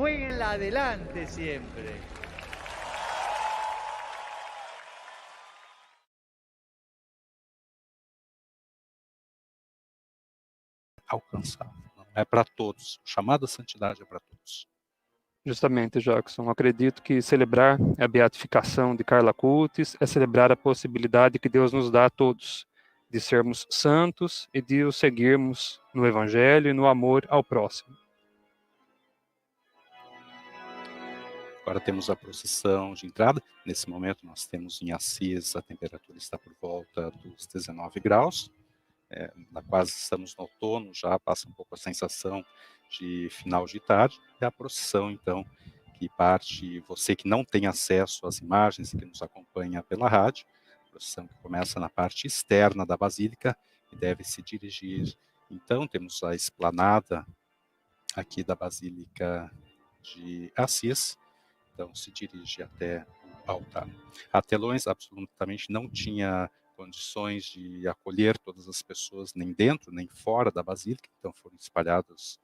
jueguenla adelante siempre. Alcançar. Não é para todos. O chamado à santidade é para todos. Justamente, Jackson, acredito que celebrar a beatificação de Carla Acutis é celebrar a possibilidade que Deus nos dá a todos de sermos santos e de o seguirmos no Evangelho e no amor ao próximo. Agora temos a procissão de entrada. Nesse momento nós temos em Assis, a temperatura está por volta dos 19 graus. Quase estamos no outono, já passa um pouco a sensação de final de tarde. É a procissão, então, que parte, você que não tem acesso às imagens e que nos acompanha pela rádio, a procissão que começa na parte externa da Basílica e deve se dirigir, então, temos a esplanada aqui da Basílica de Assis, então se dirige até o altar. A Telões absolutamente não tinha condições de acolher todas as pessoas, nem dentro, nem fora da Basílica, então foram espalhados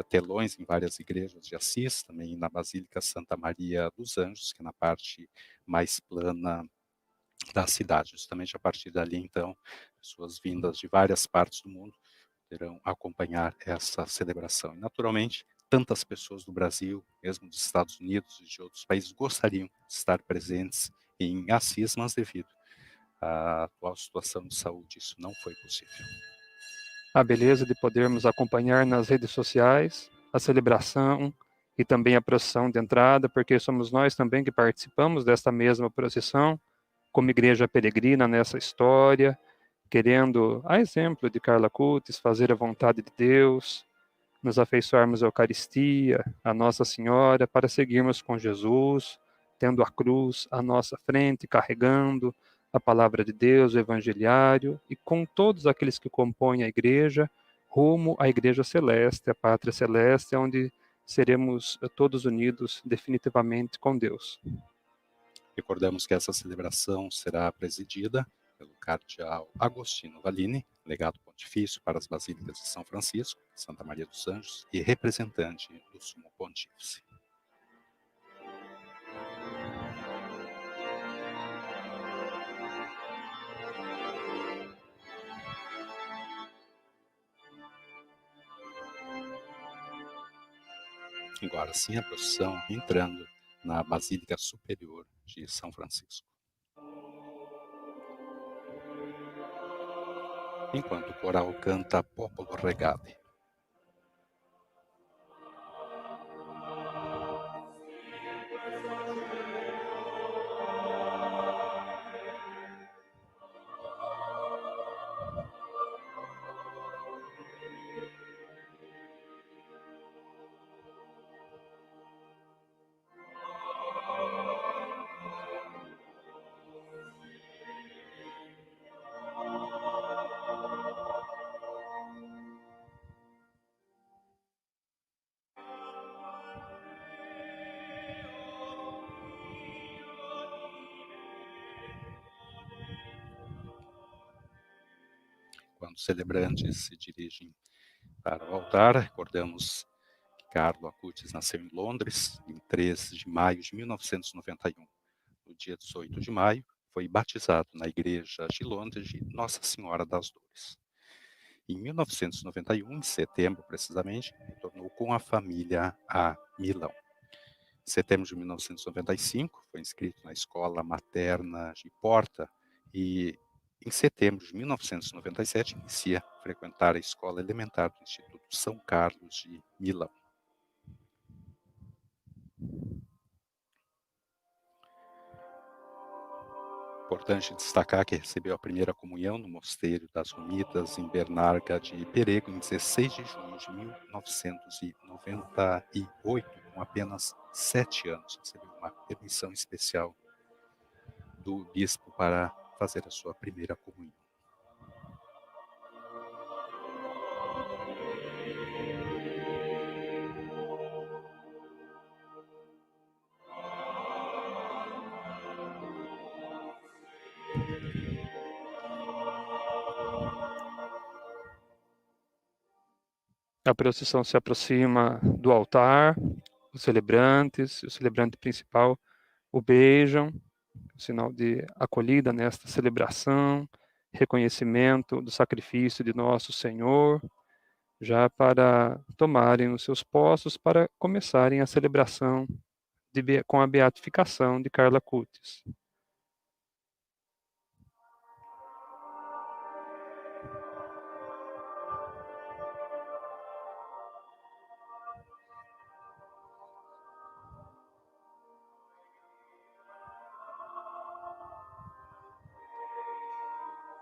telões em várias igrejas de Assis, também na Basílica Santa Maria dos Anjos, que é na parte mais plana da cidade. Justamente a partir dali, então, pessoas vindas de várias partes do mundo poderão acompanhar essa celebração. E, naturalmente, tantas pessoas do Brasil, mesmo dos Estados Unidos e de outros países, gostariam de estar presentes em Assis, mas devido à atual situação de saúde, isso não foi possível. A beleza de podermos acompanhar nas redes sociais a celebração e também a procissão de entrada, porque somos nós também que participamos desta mesma procissão, como igreja peregrina nessa história, querendo, a exemplo de Carla Acutis, fazer a vontade de Deus, nos afeiçoarmos à Eucaristia, a Nossa Senhora, para seguirmos com Jesus, tendo a cruz à nossa frente, carregando a palavra de Deus, o Evangeliário, e com todos aqueles que compõem a igreja, rumo à Igreja Celeste, a Pátria Celeste, onde seremos todos unidos definitivamente com Deus. Recordamos que essa celebração será presidida pelo cardeal Agostino Vallini, legado pontifício para as Basílicas de São Francisco, Santa Maria dos Anjos e representante do Sumo Pontífice. Agora sim a procissão entrando na Basílica Superior de São Francisco. Enquanto o coral canta Popolo Regale. Quando os celebrantes se dirigem para o altar, recordamos que Carlo Acutis nasceu em Londres, em 13 de maio de 1991. No dia 18 de maio, foi batizado na igreja de Londres de Nossa Senhora das Dores. Em 1991, em setembro precisamente, retornou com a família a Milão. Em setembro de 1995, foi inscrito na escola materna de Porta e em setembro de 1997, inicia a frequentar a escola elementar do Instituto São Carlos de Milão. Importante destacar que recebeu a primeira comunhão no Mosteiro das Romitas, em Bernarga de Perego, em 16 de junho de 1998, com apenas 7 anos. Recebeu uma permissão especial do bispo para fazer a sua primeira comunhão. A procissão se aproxima do altar, os celebrantes, o celebrante principal o beijam, sinal de acolhida nesta celebração, reconhecimento do sacrifício de nosso Senhor, já para tomarem os seus postos para começarem a celebração com a beatificação de Carla Cutis.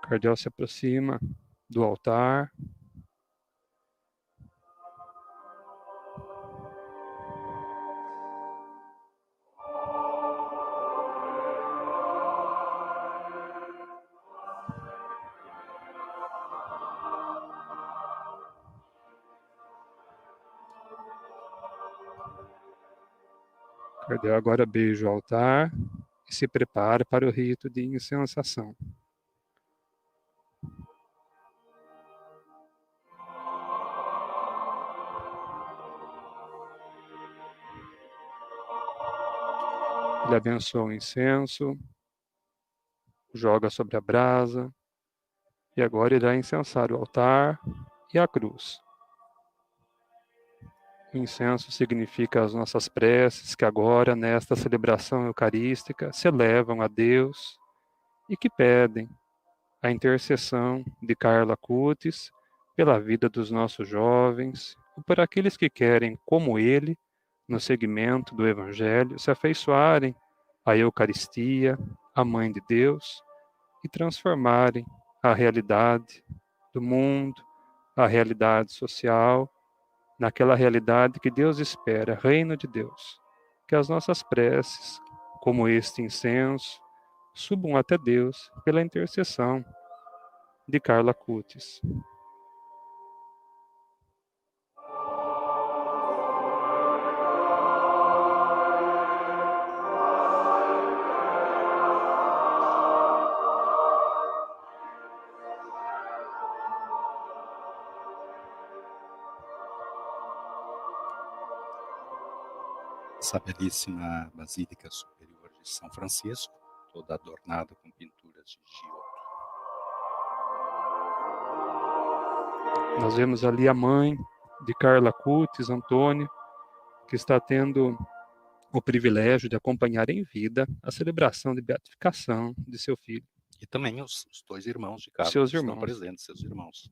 O cardeal se aproxima do altar. O cardeal agora beija o altar e se prepara para o rito de incensação. Ele abençoa o incenso, joga sobre a brasa, e agora irá incensar o altar e a cruz. O incenso significa as nossas preces que agora, nesta celebração eucarística, se elevam a Deus e que pedem a intercessão de Carla Cutis pela vida dos nossos jovens, ou por aqueles que querem, como ele, no segmento do Evangelho, se afeiçoarem à Eucaristia, à Mãe de Deus, e transformarem a realidade do mundo, a realidade social, naquela realidade que Deus espera, reino de Deus. Que as nossas preces, como este incenso, subam até Deus pela intercessão de Carla Cutis. Essa belíssima Basílica Superior de São Francisco, toda adornada com pinturas de Giotto. Nós vemos ali a mãe de Carla Cutis, Antônio, que está tendo o privilégio de acompanhar em vida a celebração de beatificação de seu filho. E também os dois irmãos de Carla Seus estão irmãos. presentes, seus irmãos.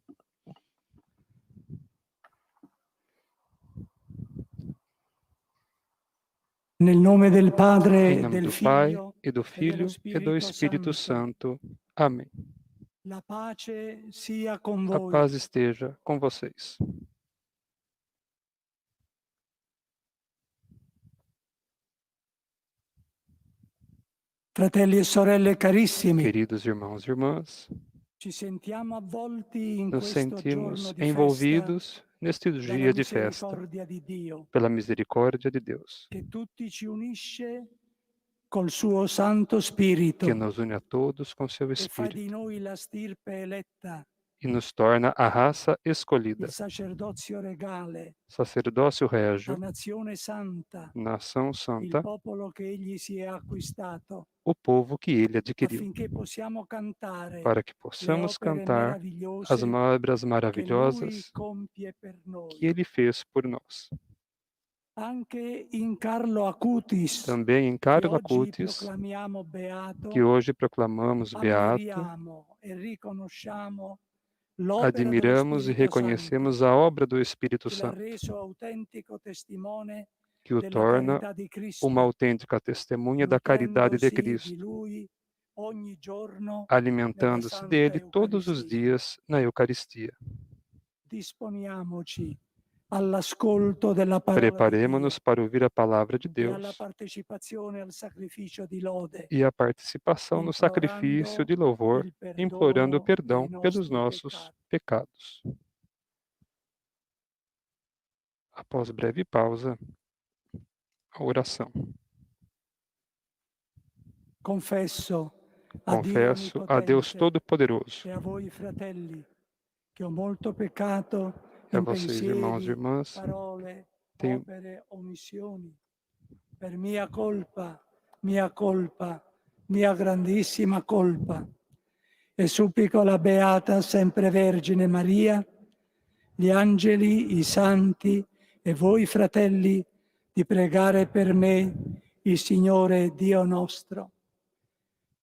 Nel nome del Padre, Em nome del do Pai, Figlio e do Filho, e do Espírito Santo. Amém. La pace sia con A voi. paz esteja com vocês. Fratelli e sorelle carissimi, Queridos irmãos e irmãs, ci sentiamo avvolti in nos questo giorno sentimos di festa envolvidos neste dalla dia de festa, misericordia di Dio, pela misericórdia de Deus, che tutti ci unisce col suo Santo Spirito que nos une a todos com seu e fa di Espírito noi la stirpe eletta, e nos torna a raça il escolhida, sacerdozio regale, sacerdócio la régio, nazione santa, nação il santa, popolo che egli si è acquistato, o povo que ele adquiriu, affinché possiamo cantare para que le possamos opere cantar as meravigliose obras che Lui maravilhosas compie per que noi. ele fez por nós. Anche in Carlo Acutis, Também em che Carla oggi Cutis, proclamiamo beato, que hoje proclamamos beato, ammiriamo e riconosciamo l'opera dello admiramos e Spirito Santo, reconhecemos a obra do Espírito che l'ha Santo, reso autentico testimone que o della torna carità di Cristo, uma autêntica testemunha da caridade de nutrendosi di Cristo, Lui ogni giorno nella alimentando-se Santa dele todos os Eucaristia. dias na Eucaristia. Disponiamoci all'ascolto della parola di Dio Preparemo-nos para ouvir a palavra de e alla Deus partecipazione al sacrificio di lode, e a participação no sacrifício de louvor, il perdono implorando dei perdão pelos nostri nossos peccati. pecados. Após breve pausa, a oração. Confesso a Dio Confesso a Deus Onnipotente Todo-Poderoso, e a voi fratelli che ho molto peccato e a in vocês, irmãos e pensieri, irmãs, parole, Tenho opere, omissioni, per mia colpa, mia grandissima colpa. E supplico la Beata Sempre Vergine Maria, gli angeli, i santi e voi fratelli di pregare per me il Signore Dio nostro.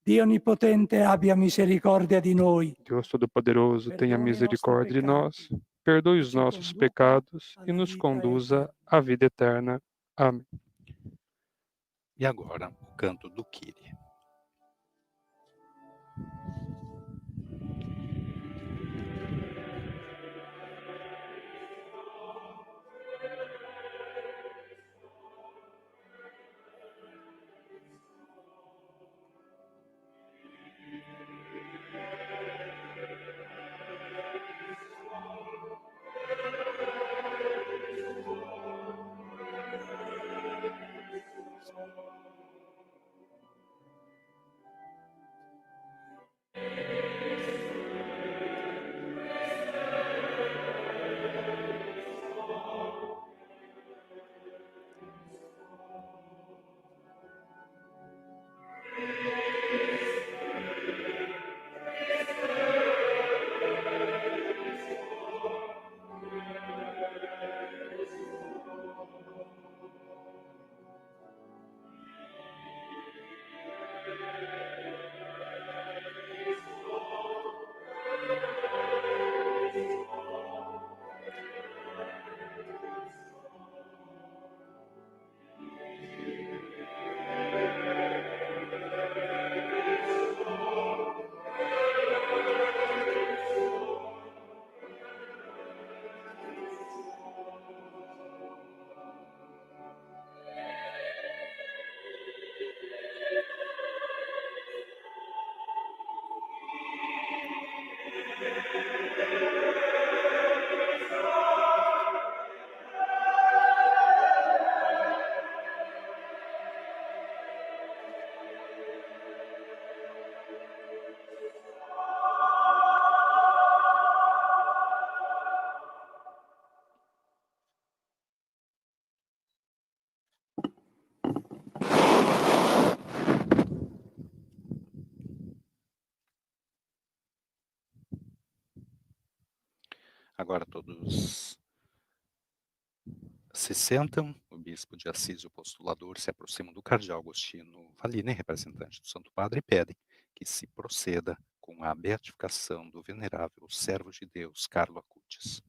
Dio Onnipotente abbia misericordia di noi, Deus Todo-Poderoso, tenha perdoni i nostri misericórdia de nós, peccati, perdoe os ci nossos conduca pecados e alla nos vita conduza eterna. à vida eterna. Amém. E agora, o canto do Kyrie. Agora todos se sentam, o bispo de Assis e o postulador se aproximam do cardeal Agostino Vallini, representante do Santo Padre, e pedem que se proceda com a beatificação do venerável servo de Deus, Carlo Acutis.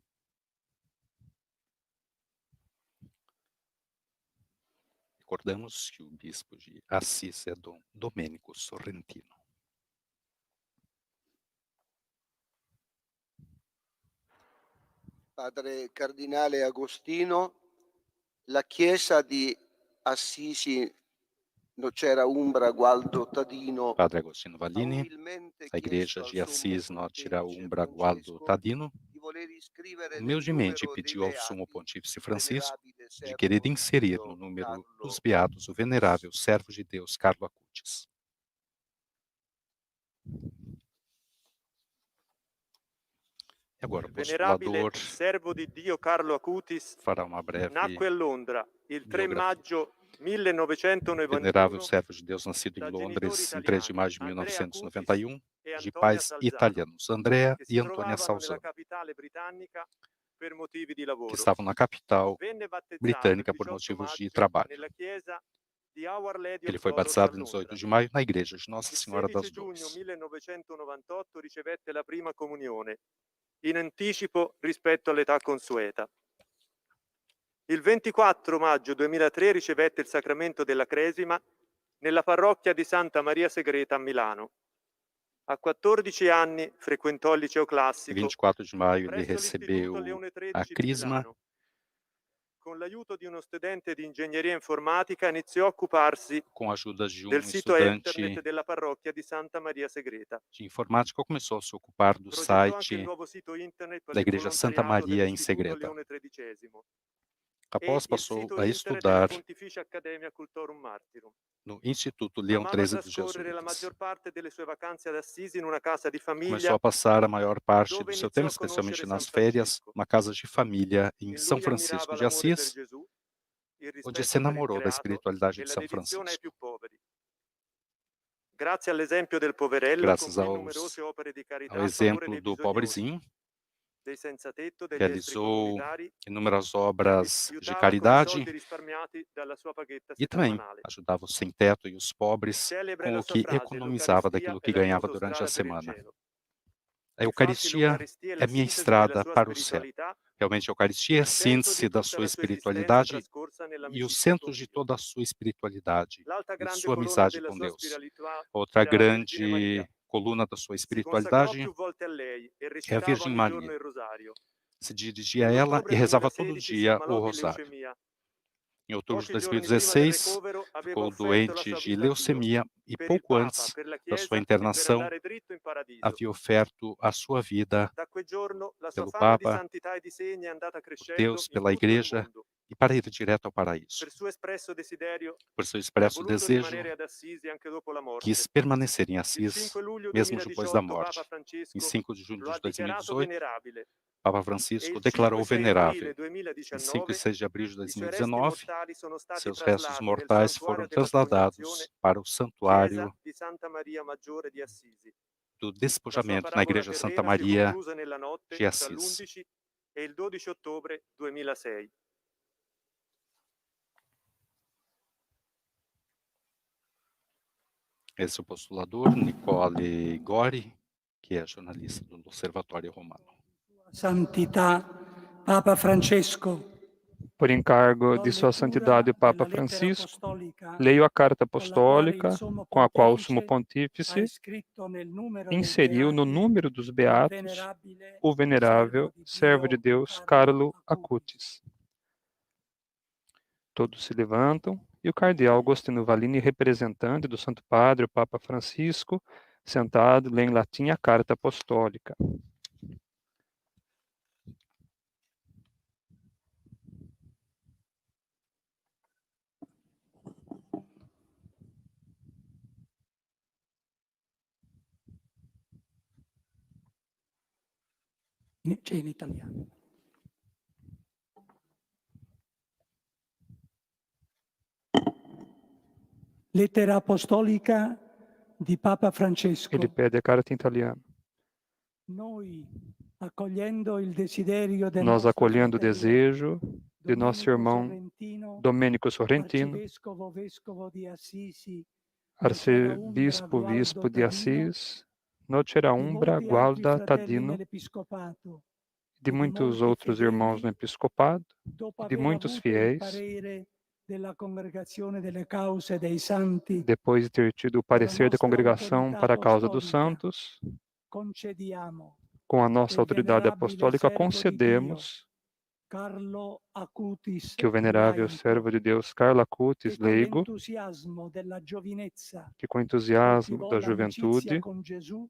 Recordamos que o bispo de Assis é Dom Domenico Sorrentino. Padre Cardinale Agostino, la chiesa di Assisi Nocera Umbra Gualdo Tadino, Padre Agostino Vallini, a igreja de Assis Nocera Umbra Gualdo Tadino, humildemente pediu ao Sumo Pontífice Francisco de querer inserir no número dos beatos o venerável servo de Deus Carlo Acutis. E agora o postulador servo di Dio Carlo Acutis fará uma breve nacque a Londra il 3 biografia. maggio 1991 Venerável servo de Deus, nascido em Londres em 3 de maio de 1991, de pais italianos, Andrea e Antônia Salzano, que estavam na capital britânica por motivos de trabalho. Ele foi batizado em 18 de maio na igreja de Nossa Senhora das Dores. 1998 ricevette la prima comunione, in anticipo rispetto all'età consueta. Il 24 maggio 2003 ricevette il sacramento della Cresima nella parrocchia di Santa Maria Segreta a Milano. A 14 anni frequentò il liceo classico. 24 de maio ele recebeu a crisma. Con l'aiuto di uno studente di ingegneria informatica iniziò a occuparsi com a ajuda de del sito estudante internet della parrocchia di Santa Maria Segreta. de informática, começou a se ocupar do Progettò anche il site nuovo sito internet per da il igreja Santa volontariato Maria em dell'Istituto Segreta. Leone XIII. Após E passou il sito a internet estudar della Pontificia Accademia Cultorum Martyrum. no Instituto Leão Amava XIII dos trascorrere la Jesuítas. maggior parte delle sue vacanze ad Assisi in una casa di Começou famiglia a passar a maior parte dove do seu iniziò tempo, a especialmente conoscere nas San férias, Francesco. uma casa de família em In São lui Francisco ammirava de l'amore per Assis, Gesù il onde rispetto se per il namorou da creato espiritualidade e de la São dedizione ai Francisco. più poveri. Grazie all'esempio del poverello Graças compì numerose ao opere di carità ao a favore exemplo dei do bisognosi, pobrezinho, dei senza tetto, degli realizou extracomunitari, inúmeras e obras de aiutava con i caridade soldi risparmiati dalla sua paghetta e também settimanale. ajudava os sem-teto e os pobres Celebre com la o sua que frase: economizava l'Eucaristia daquilo è que la sua ganhava durante a autostrada per il semana. cielo. A Infatti Eucaristia l'Eucaristia è é la a minha sintesi della estrada sua para o céu. spiritualità, Realmente, a Eucaristia é a il centro síntese di da tutta sua la sua esistenza espiritualidade trascorsa e o nell'amicizia con centro de Dio. toda a sua espiritualidade L'alta e grande sua colonna amizade della com sua Deus. spiritualità Outra era la Vergine Maria. grande coluna da sua Si consagrò espiritualidade più volte a lei e é a recitava Virgem ogni giorno Maria. il rosario. Se dirigia a ela e Nell'ottobre rezava todo 2016 si dia o ammalò di rosário. leucemia. Em outubro de Pochi giorni prima del 2016, ricovero aveva ficou offerto la doente sua de vita a Dio, leucemia e per il pouco Papa, antes per la da sua Chiesa e per internação andare dritto in paradiso. havia oferto a sua vida Da quel giorno la sua pelo fama di Papa, santità e di segni è andata por crescendo Deus, in pela tutto il Igreja mondo. e para ir direto ao paraíso. Per suo espresso desiderio Por seu ha expresso voluto desejo, rimanere ad Assisi anche dopo la morte. quis permanecer em Il Assis 5 luglio mesmo depois da 2018 Papa morte. Em Francesco 5 de junho lo ha de dichiarato 2018, venerabile Papa e Francisco il 5 declarou e 6 venerável. aprile Em 5 e 2019 6 de abril de i suoi resti 2019, mortali sono stati seus restos traslati nel mortais foram santuario della coniazione trasladados para o Chiesa santuário di Santa Maria Maggiore di Assisi. do La sua despojamento na parabola Igreja Santa terrena si è Maria conclusa nella notte de tra Assis. l'11 e il 12 ottobre 2006. Esse é o postulador Nicole Gori, que é jornalista do Observatório Romano. Santità Papa Francesco, Por encargo de Sua Santidade o Papa Francisco, leio a carta apostólica com a qual o Sumo Pontífice inseriu no número dos beatos o venerável servo de Deus Carlo Acutis. Todos se levantam e o cardeal Agostino Valini, representante do Santo Padre, o Papa Francisco, sentado, lê em latim a carta apostólica. C'è in italiano. Lettera apostolica di Papa Francesco. Ele pede a carta em italiano. Noi, accogliendo il desiderio del Nós, nostro acolhendo o fratello desejo de nosso Domenico irmão Sorrentino, Domênico Sorrentino, arcivescovo vescovo di Assisi, arcebispo bispo de Assis, Nocera di Umbra, molti altri Gualda, fratelli Tadino, nell'episcopato, de e di muitos molti outros irmãos no fedeli, episcopado, dopo e de aver muitos avuto il fiéis, parere della Congregazione delle Cause dei Santi, depois de ter tido o parecer da nostra congregação autorità para a causa dos apostolica, santos, concediamo com a nossa che il autoridade venerabile apostólica, servo di concedemos Carlo Acutis, que o venerável laico, servo de Deus Carlo Acutis, che con leigo, l'entusiasmo della giovinezza que com entusiasmo coltivò da l'amicizia juventude con Gesù,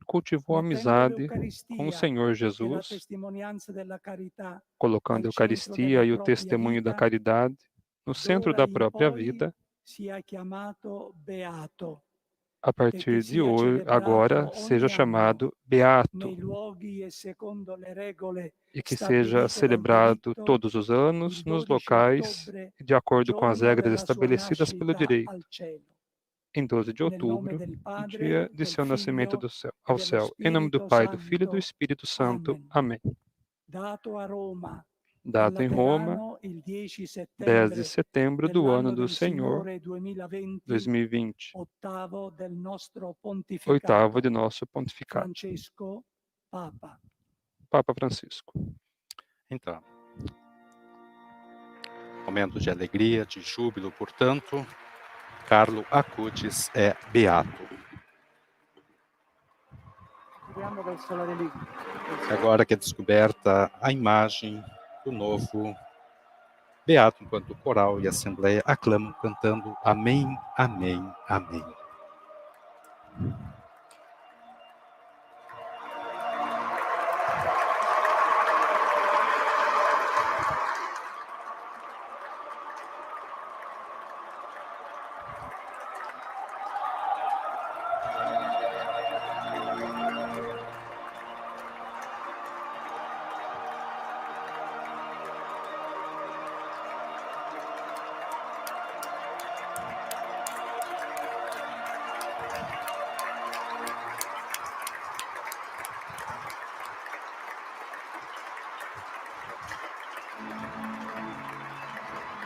cultivou a mettendo amizade com l'Eucaristia o Senhor e la Jesus, testimonianza della carità colocando a al centro Eucaristia della e o propria testemunho da vita, caridade no centro d'ora da in própria poi vida. sia chiamato beato A e partir che de sia hoje, agora, celebrato seja ogni anno chamado beato nei luoghi e secondo le regole e que seja stabilite dal celebrado diritto todos os anos il nos 12 locais ottobre, de acordo com as giorno regras della sua estabelecidas pelo nascita direito, al cielo. em 12 de Nel nome outubro, del o Padre, dia de del seu nascimento Figlio e ao dello céu. Em nome do Spirito Pai, do Filho e do Santo. Espírito Santo. Amen. Amém. Dato a Roma, a Data em Roma, Laterano, il 10 10 de settembre setembro do ano dell'anno do del Senhor, Signore 2020, 2020, ottavo del nostro pontificato. oitavo de nosso pontificado. Francesco, Papa. Papa Francisco. Então, momento de alegria, de júbilo, portanto, Carlo Acutis é beato. Agora que é descoberta a imagem do novo beato, enquanto o coral e a assembleia aclamam cantando Amém, Amém, Amém.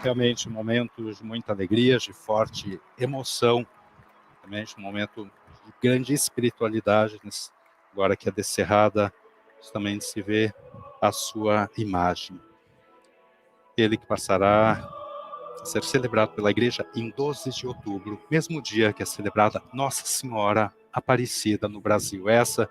realmente um momento de muita alegria, de forte emoção, realmente um momento de grande espiritualidade, agora que é descerrada, justamente se vê a sua imagem. Ele que passará a ser celebrado pela igreja em 12 de outubro, mesmo dia que é celebrada Nossa Senhora Aparecida no Brasil. Essa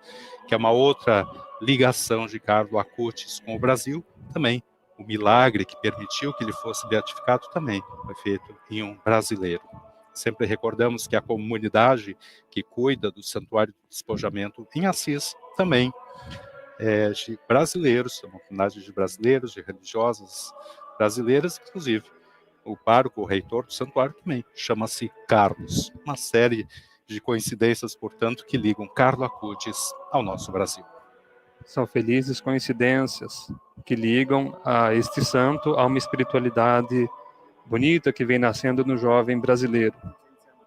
que é uma outra ligação de Carlo Acutis com o Brasil, também o milagre que permitiu que ele fosse beatificado também foi feito em um brasileiro. Sempre recordamos que a comunidade que cuida do Santuário do Despojamento em Assis também é de brasileiros, é uma comunidade de brasileiros, de religiosas brasileiras, inclusive o pároco, o reitor do santuário também chama-se Carlos. Uma série de coincidências, portanto, que ligam Carlo Acutis ao nosso Brasil. São felizes coincidências que ligam a este santo a uma espiritualidade bonita que vem nascendo no jovem brasileiro.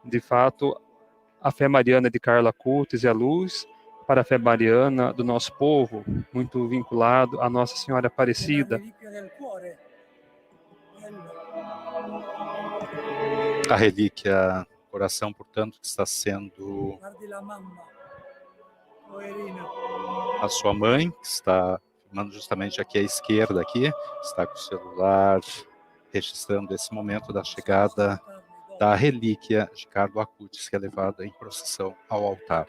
De fato, a fé mariana de Carlo Acutis é a luz para a fé mariana do nosso povo, muito vinculado à Nossa Senhora Aparecida. A relíquia coração, portanto, que está sendo a sua mãe, que está filmando justamente aqui à esquerda, aqui, está com o celular registrando esse momento da chegada da relíquia de Carlo Acutis, que é levada em procissão ao altar.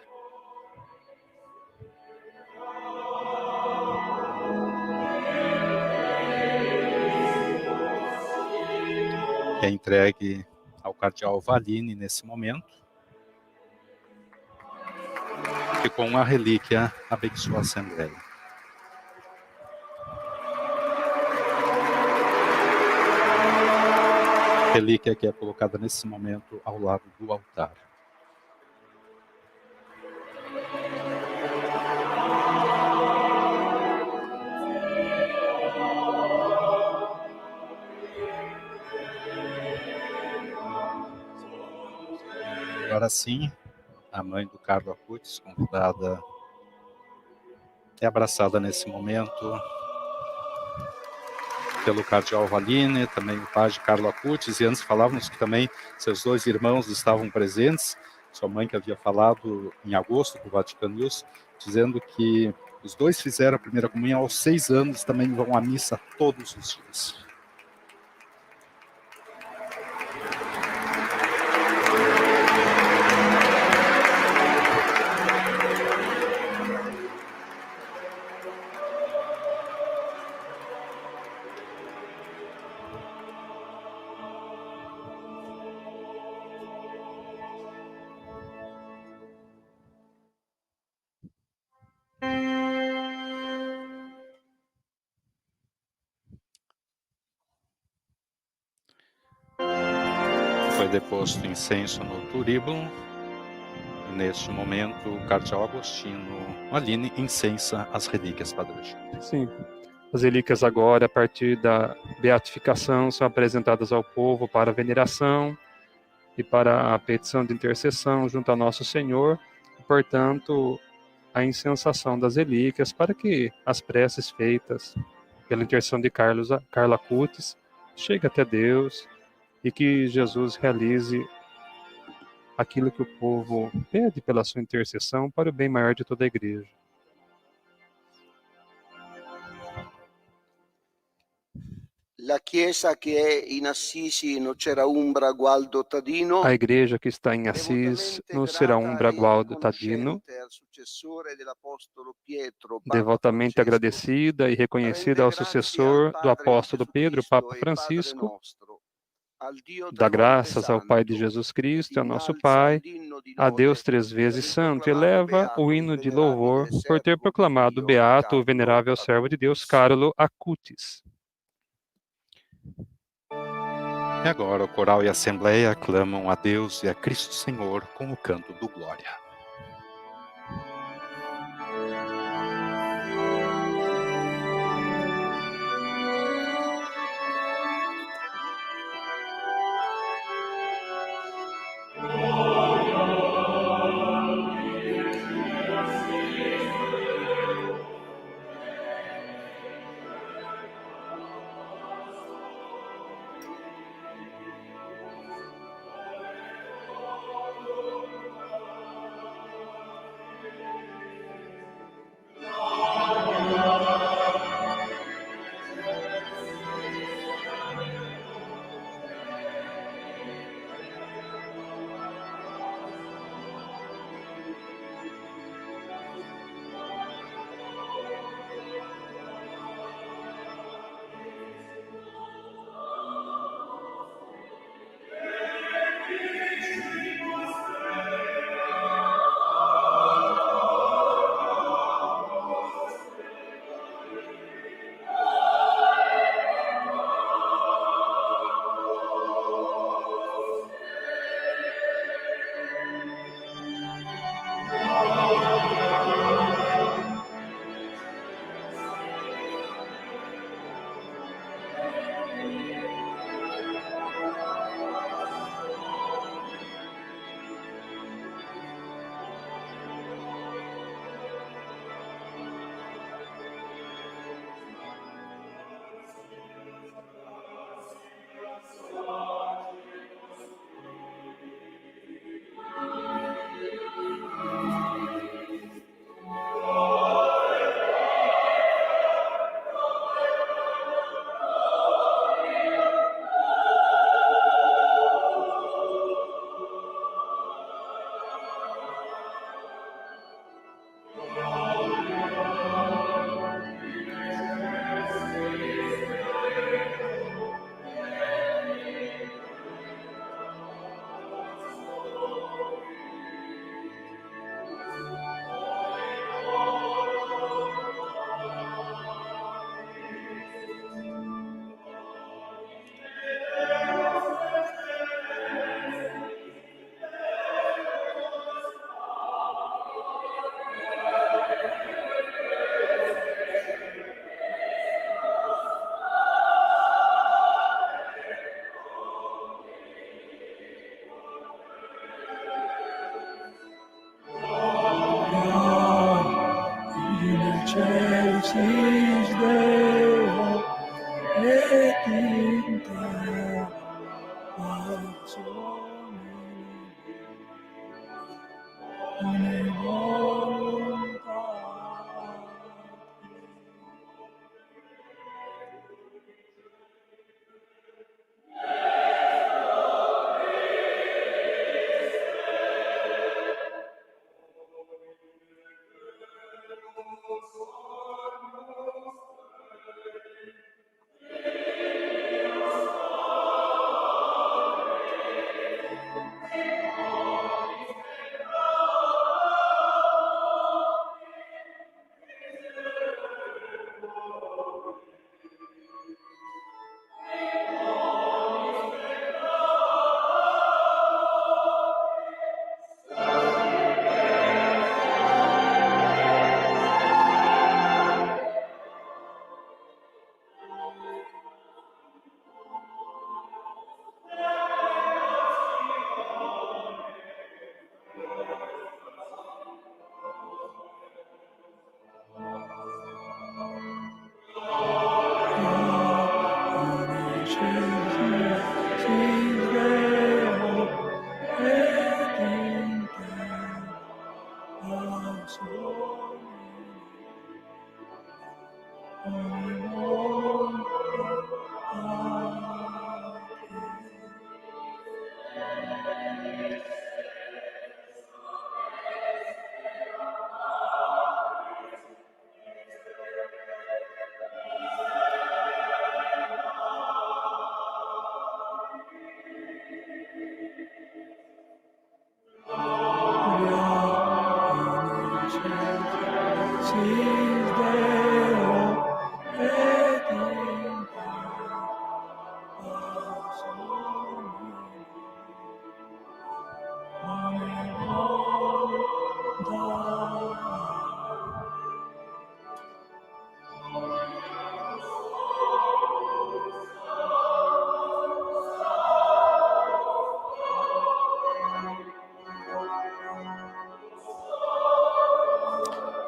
É entregue ao cardeal Vallini nesse momento, que com a relíquia abençoa a Assembleia. Relíquia que é colocada nesse momento ao lado do altar. Agora sim, a mãe do Carlo Acutis, convidada, é abraçada nesse momento pelo cardeal Vallini, também o padre Carlo Acutis, e antes falávamos que também seus dois irmãos estavam presentes, sua mãe que havia falado em agosto para o Vaticano News, dizendo que os dois fizeram a primeira comunhão aos 6 anos, também vão à missa todos os dias. Foi deposto incenso no turíbulo. Neste momento, o cardeal Agostino Vallini incensa as relíquias, Padre Alexandre. Sim, as relíquias agora, a partir da beatificação, são apresentadas ao povo para veneração e para a petição de intercessão junto a Nosso Senhor, e, portanto, a incensação das relíquias para que as preces feitas pela intercessão de Carlo Acutis cheguem até Deus e que Jesus realize aquilo que o povo pede pela sua intercessão para o bem maior de toda a igreja. La chiesa che è in Assisi Nocera Umbra Gualdo Tadino. A igreja que está em Assis, Nocera Umbra Gualdo Tadino, devotamente agradecida e reconhecida ao sucessor do apóstolo Pedro, Papa Francisco, dá graças ao Pai de Jesus Cristo, ao nosso Pai, a Deus 3 vezes santo, e eleva o hino de louvor por ter proclamado beato o venerável servo de Deus, Carlo Acutis. E agora o coral e a Assembleia clamam a Deus e a Cristo Senhor com o canto do Glória.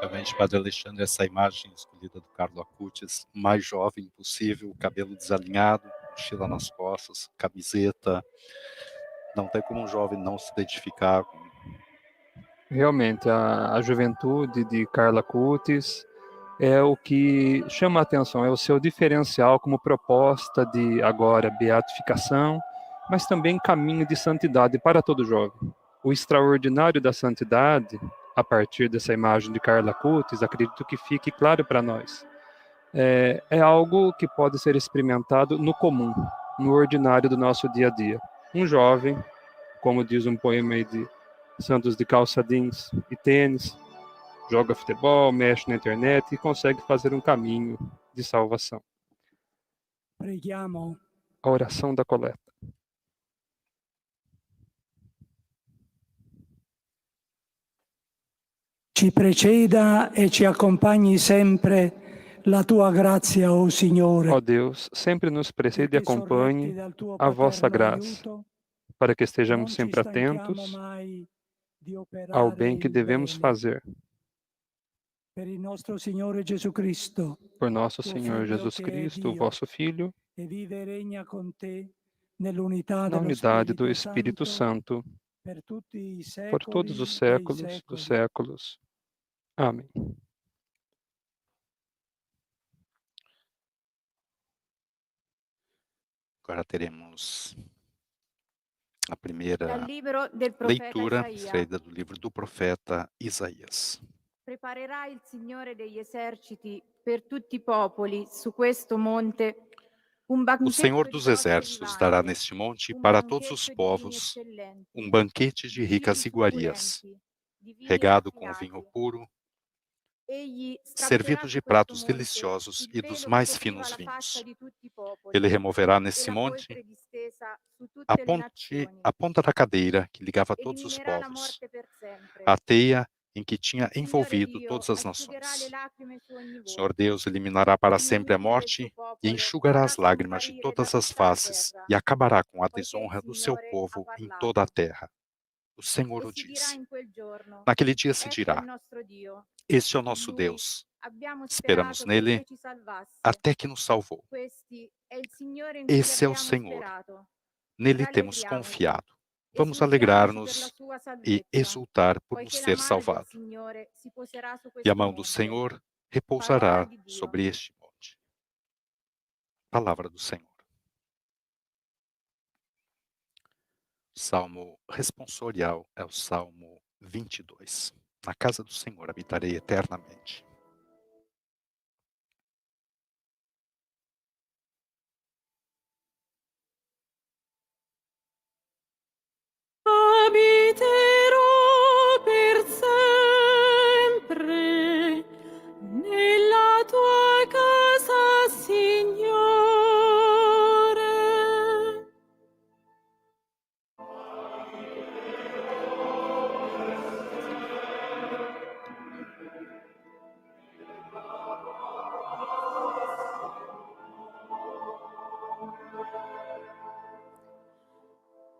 Realmente, Padre Alexandre, essa imagem escolhida do Carlo Acutis, mais jovem possível, cabelo desalinhado, mochila nas costas, camiseta. Não tem como um jovem não se identificar com... Realmente, a juventude de Carlo Acutis é o que chama a atenção, é o seu diferencial como proposta de, agora, beatificação, mas também caminho de santidade para todo jovem. O extraordinário da santidade, a partir dessa imagem de Carlo Acutis, acredito que fique claro para nós. É algo que pode ser experimentado no comum, no ordinário do nosso dia a dia. Um jovem, como diz um poema aí de Santos de calça jeans e tênis, joga futebol, mexe na internet e consegue fazer um caminho de salvação. Preghiamo. A oração da coleta. Ci preceda e ci accompagni sempre la tua grazia, o Signore. Ó Deus, sempre nos precede e acompanhe a vossa graça, para que estejamos sempre atentos ao bem que devemos fazer. Por nosso Senhor Jesus Cristo, o vosso Filho, na unidade do Espírito Santo, por todos os séculos dos séculos. Amém. Agora teremos a primeira leitura, extraída do livro do profeta Isaías. Preparerà il Signore degli eserciti per tutti i popoli su questo monte um O Senhor dos Exércitos dará neste monte para todos os povos um banquete de ricas iguarias, regado com vinho puro, servido de pratos deliciosos e dos mais finos vinhos. Ele removerá nesse monte a ponta da cadeira que ligava todos os povos, a teia em que tinha envolvido todas as nações. O Senhor Deus eliminará para sempre a morte e enxugará as lágrimas de todas as faces e acabará com a desonra do seu povo em toda a terra. O Senhor o diz. Naquele dia se dirá: este é o nosso Deus. Esperamos nele até que nos salvou. Esse é o Senhor. Nele temos confiado. vamos alegrar-nos e exultar por nos ter salvado. E a mão do Senhor repousará sobre este monte. Palavra do Senhor. O salmo responsorial é o Salmo 22. Na casa do Senhor habitarei eternamente. Abiterò per sempre nella tua casa, Signore.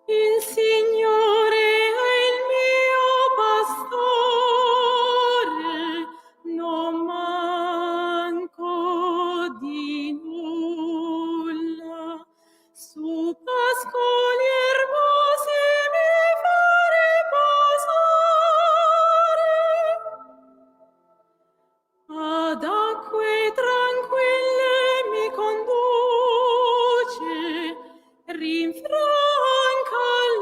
Il Signore è il mio pastore, non manco di nulla. Su pascoli ermosi mi fa riposare, ad acque tranquille mi conduce, rinfranca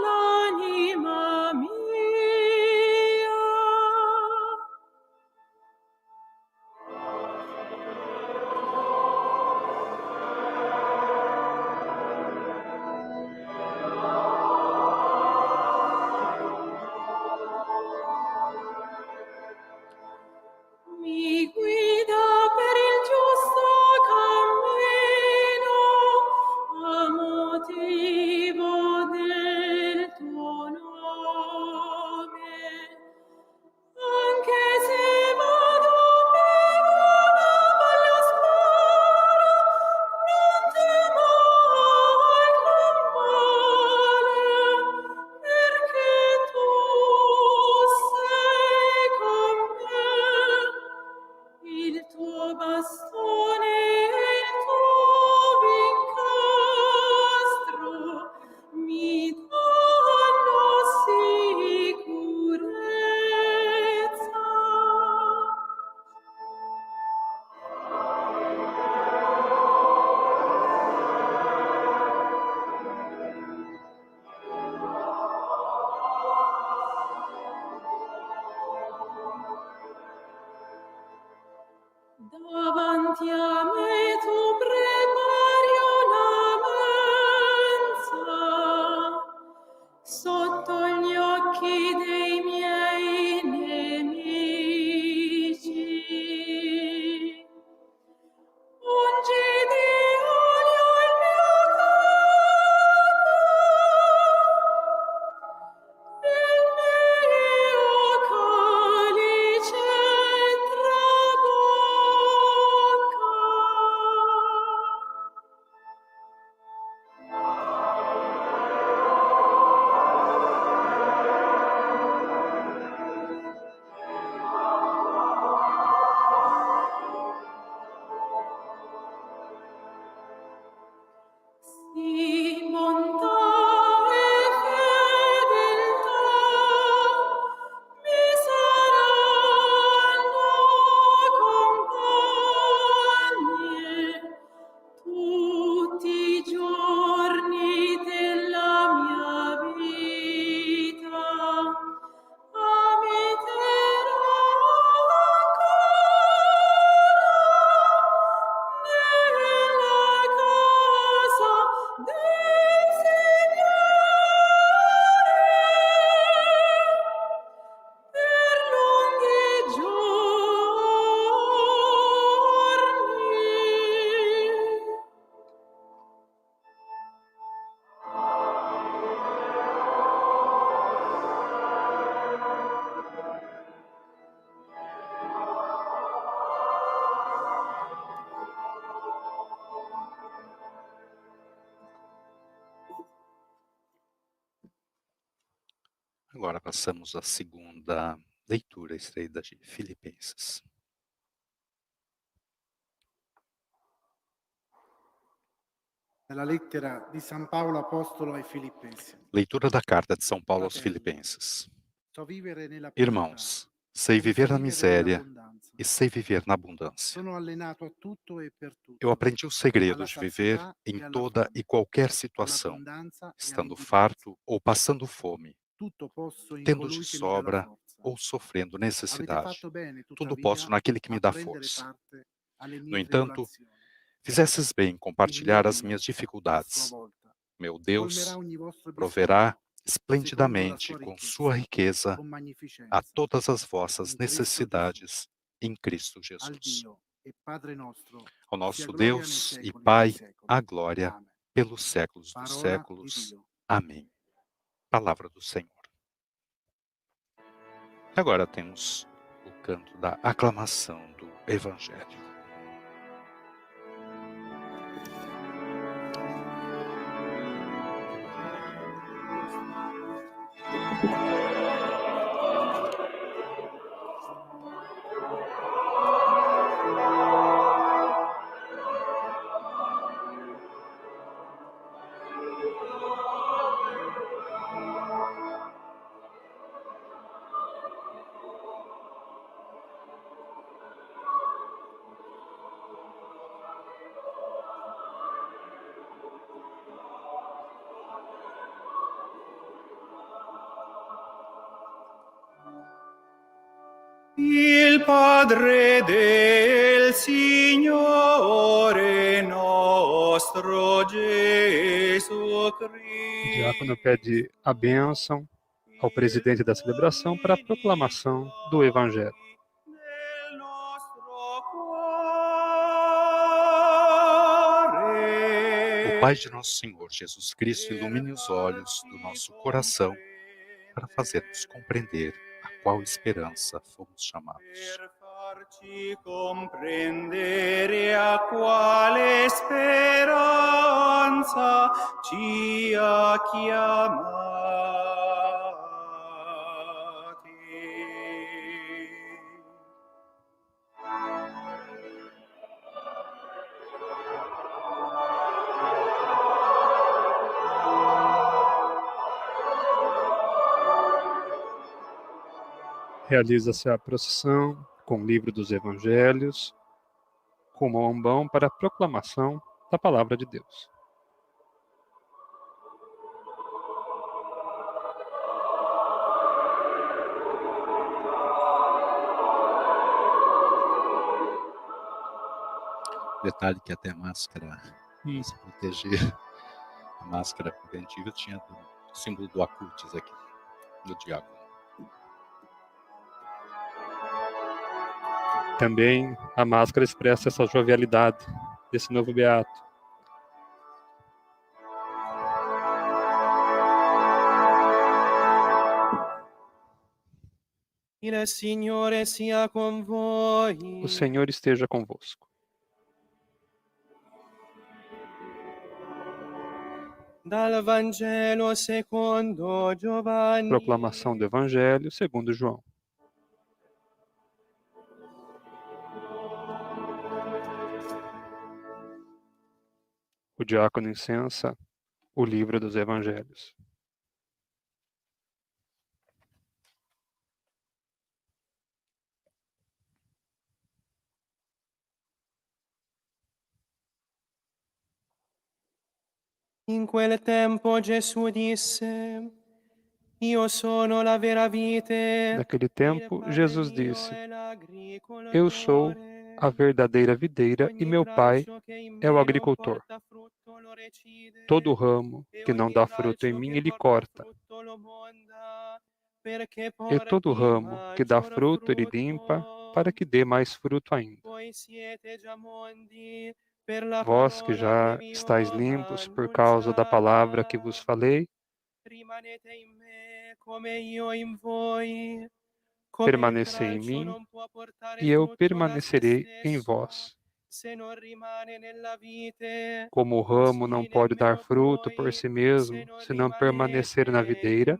l'anima mia. Mi guida per il giusto cammino, a motivo del tuo nome. Anche se vado per una valle oscura, non temo alcun male, perché tu sei con me. Il tuo bastone e il tuo vincastro mi danno sicurezza. Davanti a me tu prepari una mensa sotto gli occhi dei miei nemici. Ungi di olio il mio capo, il mio calice trabocca. Sì, bontà e fedeltà mi saranno compagne tutti i giorni della mia vita. Abiterò nella casa del Signore per lunghi giorni. Agora passamos à segunda leitura extraída de Filipenses. Dalla lettera di San Paolo Apostolo ai Filippesi. Leitura da carta de São Paulo aos Filipenses. So vivere nella povertà, Irmãos, sei come viver so na vivere miséria nell'abbondanza. e sei viver na abundância. Sono allenato a tutto e per tutto. Eu aprendi o segredo alla de viver sazietà em e alla toda fame, e qualquer situação, all'abbondanza e estando all'indifferenza. farto ou passando fome, Tutto posso in tendo de colui che mi dà la sobra forza. ou sofrendo Avete necessidade. fatto bene, Tudo tuttavia, posso naquele que me a dá prendere força. parte alle No mie entanto, tribolazioni. fizesses bem em compartilhar as Il minhas mio Dio, a sua dificuldades. volta, Meu colmerà Deus ogni vostro proverá bisogno esplendidamente com sua riqueza con a magnificenza. todas as vossas In Cristo necessidades em Cristo Al Jesus. Dio e Padre nostro, Ao sia nosso gloria nei Deus e secoli Pai, dei secoli. a glória Amen. pelos séculos dos Parola séculos. di Dio. Amém. Palavra do Senhor. Agora temos o canto da aclamação do Evangelho. Il Padre del Signore nostro Gesù O diácono Cristo. pede a bênção ao presidente da celebração para a proclamação do Evangelho. Nel nostro O cuore. Pai de nosso Senhor Jesus Cristo ilumine os olhos do nosso coração para fazermos compreender a qual esperança fomos chamados. Per farci comprendere a quale speranza ci ha chiamati. Realiza-se a procissão com o livro dos Evangelhos, rumo ao ambão para a proclamação da palavra de Deus. Detalhe que até a máscara, para se proteger, a máscara preventiva tinha o símbolo do acutis aqui, do diácono. Também a máscara expressa essa jovialidade desse novo beato. Il Signore sia con voi. O Senhor esteja convosco. Dal Vangelo secondo Giovanni. Proclamação do Evangelho segundo João. O diácono incensa o livro dos Evangelhos. In quel tempo Gesù disse: Io sono la vera vite. Naquele tempo, Jesus disse: Eu Eu sou a verdadeira videira e meu Pai é o agricultor. Todo ramo que não dá fruto em mim, ele corta. E todo ramo que dá fruto, ele limpa, para que dê mais fruto ainda. Vós que já estáis limpos por causa da palavra que vos falei, permanecei em mim e eu permanecerei em vós. Como o ramo não pode dar fruto por si mesmo se não permanecer na videira,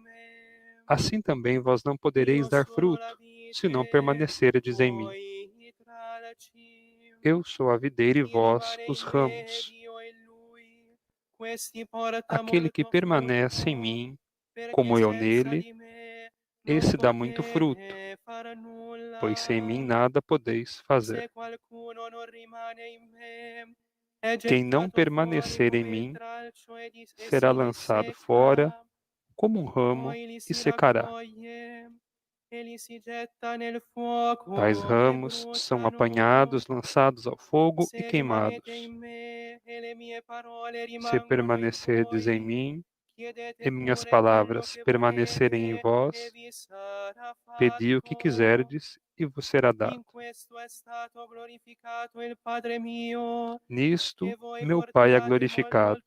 assim também vós não podereis dar fruto se não permanecerdes em mim. Eu sou a videira e vós os ramos. Aquele que permanece em mim, como eu nele, esse dá muito fruto, pois sem mim nada podeis fazer. Quem não permanecer em mim será lançado fora como um ramo e secará. Tais ramos são apanhados, lançados ao fogo e queimados. Se permanecerdes em mim e minhas palavras permanecerem em vós, pedi o que quiserdes e vos será dado. Nisto meu Pai é glorificado,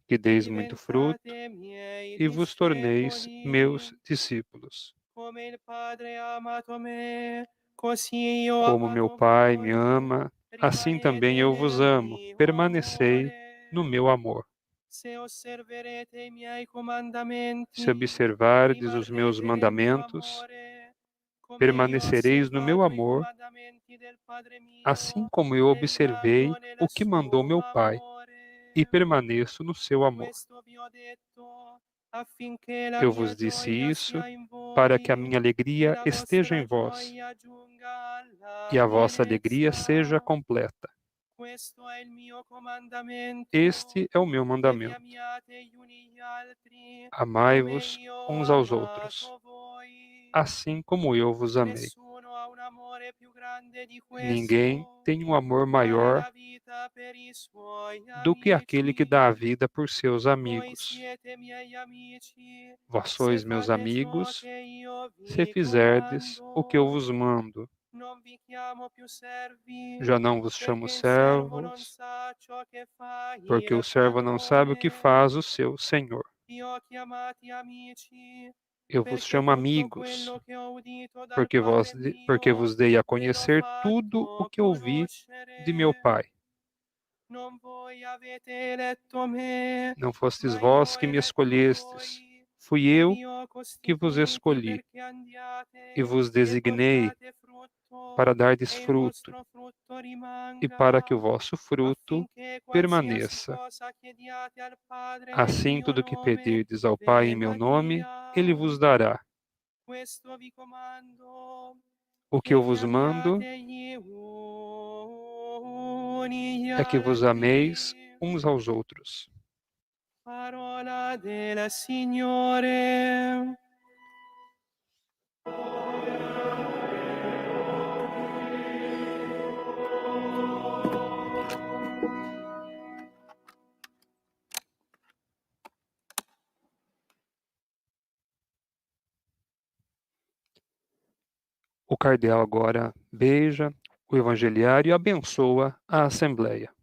que deis muito fruto e vos torneis meus discípulos. Como meu Pai me ama, assim também eu vos amo. Permanecei no meu amor. Se observardes os meus mandamentos, permanecereis no meu amor, assim como eu observei o que mandou meu Pai, e permaneço no seu amor. Eu vos disse isso para que a minha alegria esteja em vós e a vossa alegria seja completa. Este é o meu mandamento. Amai-vos uns aos outros, assim como eu vos amei. Ninguém tem um amor maior do que aquele que dá a vida por seus amigos. Vós sois meus amigos, se fizerdes o que eu vos mando. Já não vos chamo servos, porque o servo não sabe o que faz o seu senhor. Eu vos chamo amigos, porque vos dei a conhecer tudo o que ouvi de meu Pai. Não fostes vós que me escolhestes, fui eu que vos escolhi e vos designei para dardes fruto e para que o vosso fruto permaneça. Assim, tudo que pedirdes ao Pai em meu nome, Ele vos dará. O que eu vos mando é que vos ameis uns aos outros. Parola del Signore. O cardeal agora beija o evangeliário e abençoa a assembleia.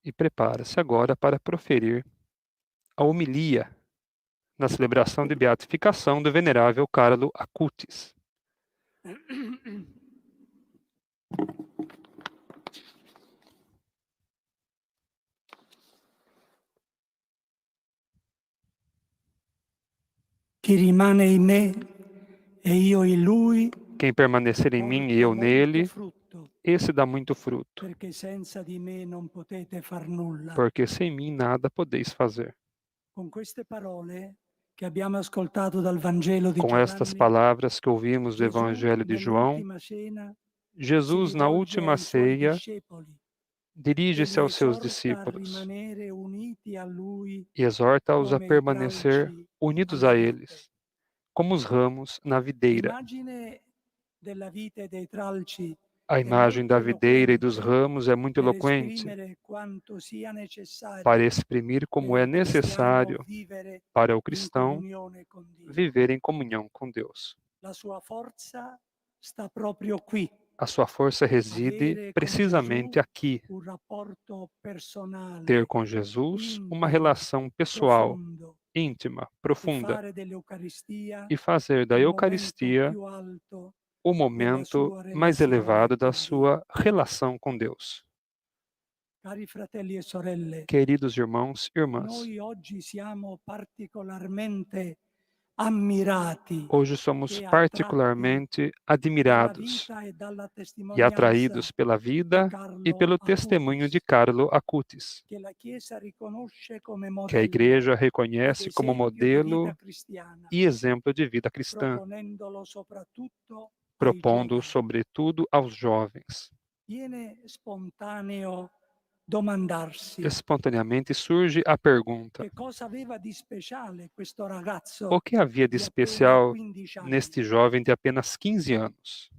E prepara-se agora para proferir a homilia na celebração de beatificação do venerável Carlo Acutis. Chi rimane in me e io in lui, Quem permanecer em mim e eu nele, esse dá muito fruto, perché senza di me non potete far nulla. porque sem mim nada podeis fazer. Con queste parole che abbiamo ascoltato dal Vangelo di Com estas Giovanni, palavras que ouvimos do Evangelho de João, nell'ultima cena, Jesus, si na rivolge última ai suoi ceia, discepoli dirige-se e li aos seus esorta a discípulos rimanere uniti a lui e exorta-os a come i permanecer tralci unidos alla a vite. eles, como os ramos na videira. L'immagine della vite e dei tralci A imagem da videira e dos ramos é muito per eloquente esprimere quanto sia necessario para exprimir como per é il cristiano necessário vivere para o in cristão comunione con Dio. viver em comunhão com Deus. La sua forza sta proprio qui. A sua força reside Avere con precisamente Gesù aqui, un rapporto personale, ter com Jesus uma intimo, relação pessoal, profondo, íntima, e profunda, fare dell'Eucaristia e fazer da il momento Eucaristia più alto o della momento sua mais relazione elevado da con Dio. sua relação com Deus. Cari fratelli e sorelle, Queridos irmãos e irmãs, noi oggi siamo particolarmente ammirati Hoje somos e attratti particularmente dalla admirados vita e dalla e testimonianza atraídos pela di vida e Carlo pelo testemunho de Acutis, Carlo Acutis, che la Chiesa riconosce come que a modello Igreja ed reconhece como esempio di vita modelo cristiana, e exemplo de vida cristã, proponendolo soprattutto ai propondo giovani. sobretudo aos jovens. Viene spontaneo domandarsi Espontaneamente surge a pergunta: che cosa aveva di speciale questo o ragazzo que havia de di appena especial 15 anni. neste jovem de apenas 15 anos?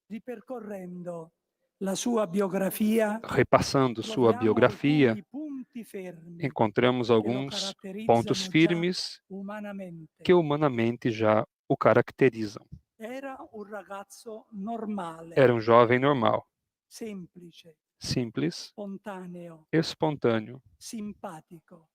Ripercorrendo la sua biografia, Repassando sua troviamo biografia, alcuni punti fermi encontramos che lo alguns pontos caratterizzano già firmes umanamente. que humanamente já o caracterizam. Era un ragazzo normale, Era um jovem normal, semplice, simples, spontaneo, espontâneo, simpatico.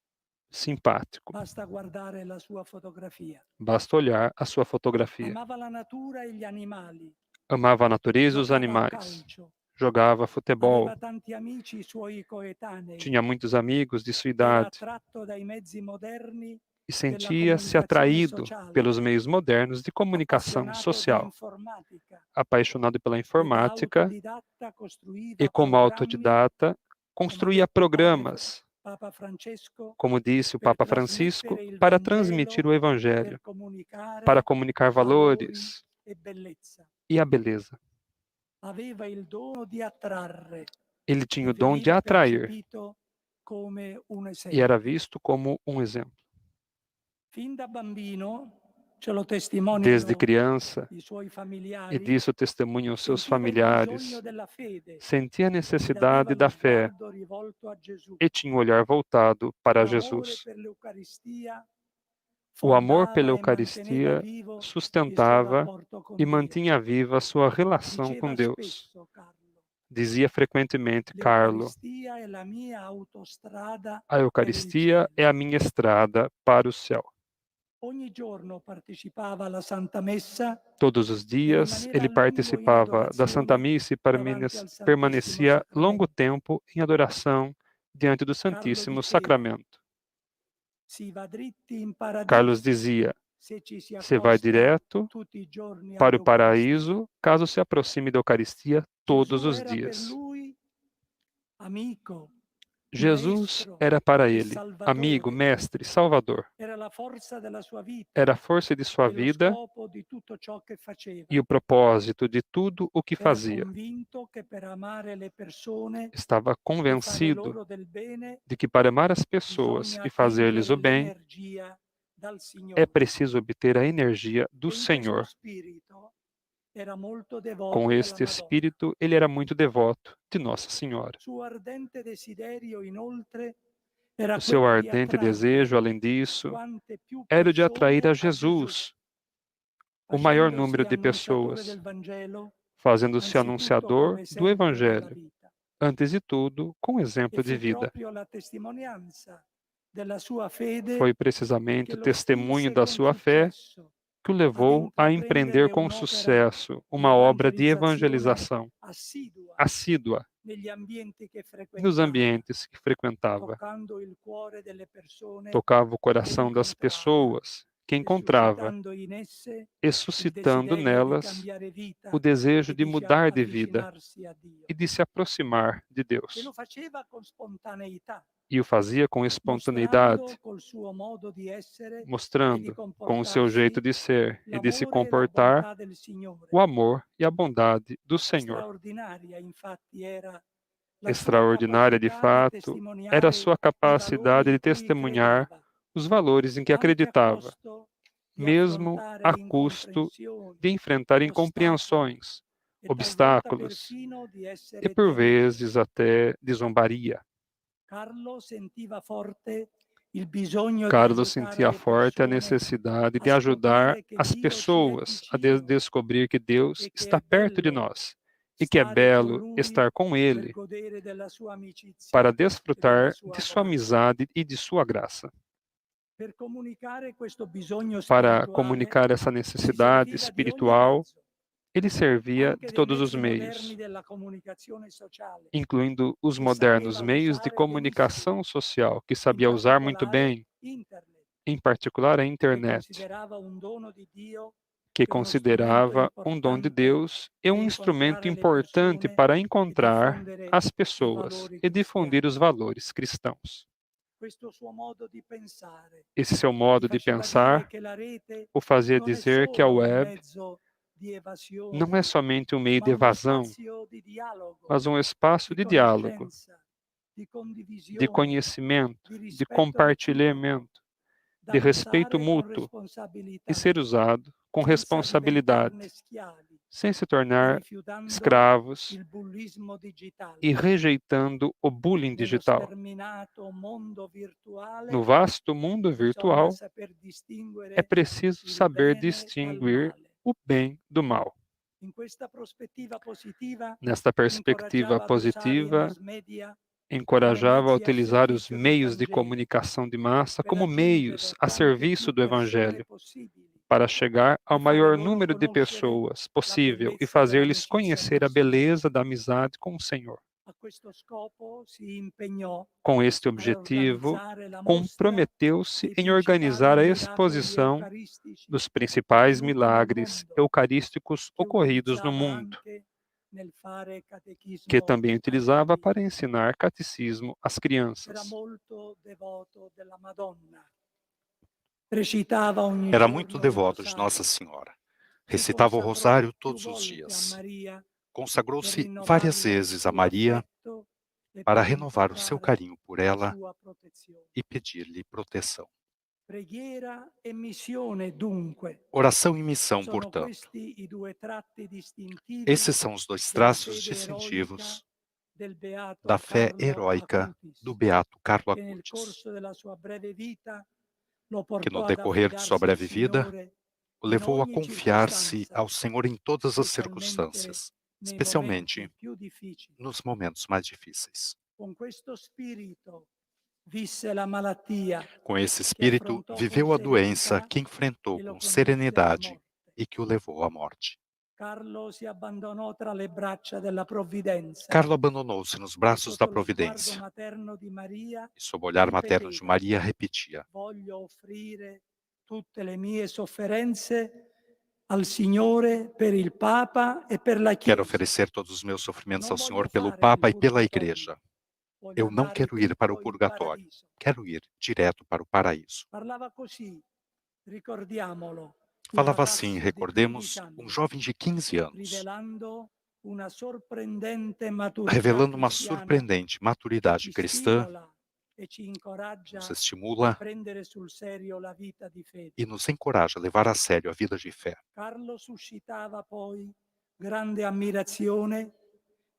simpático. Basta guardare la sua fotografia. Basta olhar a sua fotografia. Amava la natura e gli animali, Amava a natureza e os giocava a animais. calcio, Jogava futebol. aveva tanti amici suoi coetanei, Tinha muitos amigos de sua era idade attratto dai mezzi moderni e della sentia-se comunicazione atraído sociale, pelos meios modernos de comunicação appassionato di social. informatica Apaixonado pela e da informática autodidatta costruiva e, como programmi, autodidata, come construía detto programas, Papa Francesco, como disse o per Papa Francisco, trasmettere il para Vangelo, transmitir o Evangelho, per comunicare para comunicar valori valores e bellezza. e a beleza. Aveva il dono di attrarre Ele tinha e o dom de veniva atrair percepito come un e esempio. era visto como um exemplo. Fin da bambino, ce lo testimoniano Desde criança, i suoi e familiari, disso testemunham seus sentiva il familiares, bisogno della fede sentia a ed aveva necessidade lo da fé sguardo rivolto a Gesù. e tinha o olhar voltado para L'amore Jesus. per l'Eucaristia O amor fondava pela e manteneva Eucaristia vivo il suo sustentava rapporto con e Dio. mantinha viva a sua relação Diceva com Deus. spesso Carlo, Dizia frequentemente Carlo: l'Eucaristia è la mia autostrada a per il Eucaristia é cielo. a minha estrada para o céu. Ogni giorno partecipava alla Santa Messa Todos os e dias rimaneva a ele lungo in participava da Santa adorazione Missa e davanti al Santissimo permanecia longo Sacramento. tempo em adoração diante do Carlo Santíssimo diceva, Sacramento. si va dritti in paradiso Carlos dizia: se ci si você vai accosta direto tutti i giorni para o all'Eucaristia. paraíso caso se aproxime da Eucaristia todos Gesù os era per dias. lui amico, Jesus maestro era para e ele amigo, salvatore. mestre, salvador. Era la forza della sua vita Era a força de sua e lo vida scopo di tutto ciò che faceva. e o propósito de tudo o que Era fazia. convinto che per amare le persone Estava e fare convencido loro del bene de que para amar as pessoas bisogna e fazer-lhes o attingere bem, l'energia dal é Signore. preciso obter a energia do E in questo Senhor. spirito era molto devoto Com della este Madonna. espírito, ele era muito devoto de Nossa Senhora. Suo ardente desiderio, inoltre, era O seu quello di ardente attrarre desejo, além disso, quante più era o de atrair persone a a Gesù, Jesus, o maior facendosi número de annunciatore pessoas, del Vangelo, fazendo-se anzitutto anunciador come do esempio della Evangelho, vita. antes de tudo, com exemplo E de fu vida. proprio la testimonianza della sua fede Foi precisamente che o lo testemunho spinse da con sua fé successo que o ad levou a empreender intraprendere com un'opera sucesso di uma obra de evangelizzazione evangelização assídua assídua negli ambienti che nos frequentava, ambientes que frequentava. toccando il cuore delle persone Tocava o che coração das incontrava pessoas que e encontrava suscitando in esse e il suscitando desiderio di nelas cambiare vita o desejo e de di mudar de vida avvicinarsi a Dio. e de se aproximar de E Deus. lo faceva con spontaneità, E o fazia com mostrando espontaneidade, col suo modo di essere e di mostrando com o seu jeito comportarsi de ser e de se l'amore e la comportar bontà del Signore. o amor e a bondade do Senhor. Straordinaria, infatti, era la sua Extraordinária, de capacità di fato, era a testimoniare sua i valori capacidade in de cui testemunhar credeva, os valores em que anche a acreditava, costo di mesmo affrontare a custo incomprensioni, de enfrentar ostacoli incompreensões, e talvolta obstáculos perfino di e, essere por derisi. vezes, até de zombaria. Carlo sentiva forte il bisogno di Carlos aiutare sentia le forte a persone necessidade a de ajudar scoprire che as Dio ci è pessoas a vicino descobrir que Deus e che está è perto de bello nós e que é stare con belo lui estar com per Ele godere della sua amicizia para e della desfrutar sua de sua graça. amizade e de sua graça. Per comunicare questo bisogno Para spirituale comunicar essa si necessidade serviva di ogni espiritual, mezzo, ele servia anche de dei todos os mezzi moderni meios, della comunicazione sociale, incluindo os che modernos sapeva meios de usare benissimo, comunicação social, que in sabia usar muito particolare bem, internet, em particular a che internet, considerava un dono di Dio que e uno considerava strumento um dom de importante Deus e um per instrumento incontrare le importante persone para e encontrar diffondere as i pessoas valori e difundir cristiani. os valores cristãos. Questo suo modo di pensare Esse seu gli modo de faceva dire pensar che la rete o fazia non è dizer que a solo un web mezzo di não é evasione, somente um meio ma de uno evasão, spazio di dialogo, mas um espaço di de diálogo, conoscenza, di de condivisione, conhecimento, di de rispetto reciproco, compartilhamento, da de respeito usare con mútuo e responsabilità, ser usado com senza diventarne responsabilidade, schiavi sem se e tornar rifiutando escravos il bullismo digitale. e rejeitando o bullying Nello digital. sterminato mondo virtuale No vasto mundo bisogna virtual, saper é distinguere preciso il saber bene dal distinguir male. o bem do mal. In questa prospettiva positiva Nesta perspectiva incoraggiava ad usare i positiva, mass media come encorajava a mezzi a utilizar os servizio del meios de Vangelo comunicação de massa per como meios raggiungere a quante serviço più do persone Evangelho, possibili para chegar ao e fare maior loro número de conoscere pessoas la possível e bellezza fazer-lhes dell'amicizia conhecer a con il Signore. beleza da amizade com o Senhor. A questo scopo si impegnò Com este a objetivo, organizzare la mostra comprometeu-se dei em organizar principali a miracoli exposição eucaristici dos principais avvenuti nel milagres mondo, eucarísticos che ocorridos no utilizzava mundo, anche nel fare que catechismo também ai utilizava bambini. para ensinar catecismo às Era crianças. molto devoto della Madonna. Recitava ogni Era muito giorno il devoto de Nossa rosario. Senhora. Si Recitava o consacrò rosário più todos os volte a dias. Maria per Consagrou-se várias rinnovarle il vezes a suo Maria affetto e para per renovar o seu implorare carinho por la ela sua protezione. e pedir-lhe proteção. Preghiera e missione, dunque, Oração e missão, sono portanto. questi i due tratti distintivi Esses são os dois della traços fede eroica distintivos del beato da fé Carlo heróica Acutis, do beato Carlo che nel Acutis, corso della sua breve vita lo que no portò ad decorrer de sua affidarsi al breve vida Signore o in levou a ogni confiar-se circostanza, ao Senhor em todas as specialmente circunstâncias, nei especialmente momenti più difficili. nos momentos mais difíceis. Con questo spirito visse la malattia, Com esse che espírito, affrontò con viveu a doença serenità que enfrentou e lo com condusse alla serenidade morte. e que o levou à morte. Carlo si abbandonò tra le braccia della provvidenza Carlo abandonou-se nos e braços da sotto lo sguardo providência materno di Maria e, sob o olhar materno de ripeteva: Maria, repetia: voglio offrire tutte le mie sofferenze al Signore per il Papa e per la quero Chiesa. oferecer todos os meus sofrimentos Non ao Senhor voglio pelo fare il Papa e pela purgatorio, Igreja. voglio Eu não andare quero ir para o dritto in purgatório, paradiso. quero ir direto para o paraíso. Parlava così, ricordiamolo, un Falava assim, ragazzo di 15 recordemos, anni, jovem de 15 anos, rivelando una sorprendente maturità revelando uma cristiana surpreendente che maturidade ci cristã, stimola e ci incoraggia nos a estimula prendere sul serio la vita di fede. e nos encoraja a levar a sério a vida de fé. Carlo suscitava poi grande ammirazione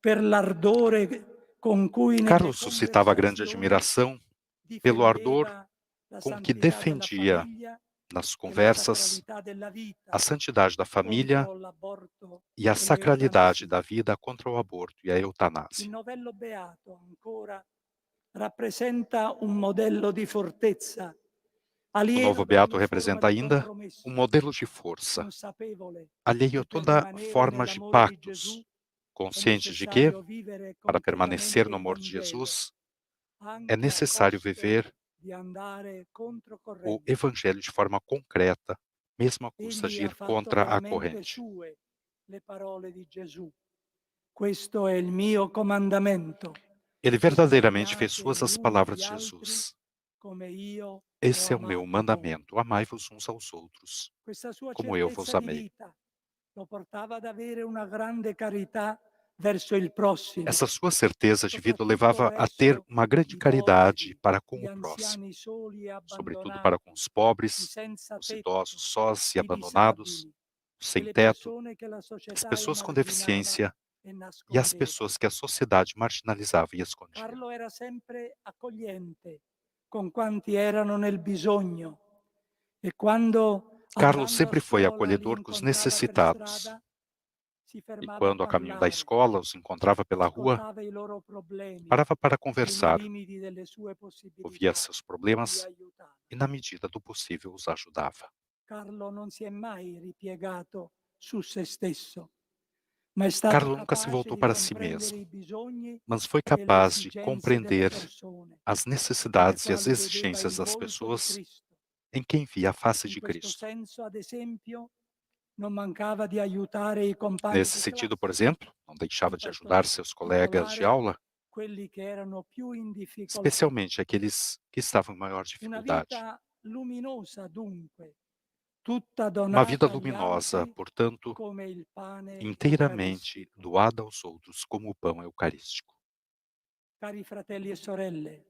per l'ardore con cui nelle Carlos suscitava grande conversazioni admiração pelo ardor difendeva la com que santità della defendia famiglia nas e la conversas sacralità della vita a santidade da família contro l'aborto e a e sacralidade l'eutanasia. da vida contra o aborto e a Il eutanásia. novello beato ancora rappresenta un modello di fortezza, O alieno novo ad beato ogni representa forma di ainda compromesso, um modelo de força, consapevole alheio a che per toda rimanere forma de nell'amore di Gesù pactos, è consciente de que, necessario vivere para permanecer concretamente no il amor de Vangelo, Jesus, é anche a necessário costo viver di andare o controcorrente. Evangelho de forma concreta, mesmo a custa de Egli ha ir fatto contra a veramente corrente. sue le parole di Gesù. Questo è il mio comandamento. Ele verdadeiramente fez Amiate suas gli as uni palavras gli de altri Jesus. come io Esse ho é o meu amato voi. mandamento, amai-vos uns aos outros, Questa sua como eu vos certezza di amei. vita lo portava ad avere una grande carità verso il prossimo, Essa sua certeza de vida o soprattutto levava a ter verso uma grande i caridade poveri, para com gli o próximo, anziani soli e sobretudo para com abbandonati, os i pobres, senza os tetto, idosos sós e i abandonados, disabili, os e sem le teto, persone che la as società pessoas com emarginava deficiência e e as nascondeva. pessoas que a sociedade marginalizava e escondia. Carlo era sempre accogliente con quanti erano nel bisogno e quando Carlos andando a sempre foi scuola li acolhedor com os incontrava per necessitados strada, si e fermava a quando, a caminho da parlare, escola, os encontrava pela rua, ascoltava i loro problemi parava para e nei conversar, limiti delle sue ouvia possibilità seus li problemas aiutava. e, na medida do possível, os ajudava. Carlo non si è mai ripiegato su se stesso, ma è stato Carlos nunca se capace voltou di para si comprendere mesmo, i bisogni mas foi e le capaz de esigenze delle compreender persone, as nelle necessidades e as quali vedeva exigências il das volto di pessoas Cristo em quem via a face In de questo Cristo. senso, ad esempio, non mancava di aiutare i compagni Nesse di sentido, por classe, exemplo, não deixava de ajudar seus colegas de aula, quelli che erano più in difficoltà. especialmente aqueles que estavam em maior Una dificuldade. vita luminosa, dunque, tutta Uma vida donata agli luminosa, altri portanto, come il pane inteiramente eucaristico. doada aos outros como o pão eucarístico. Cari fratelli e sorelle,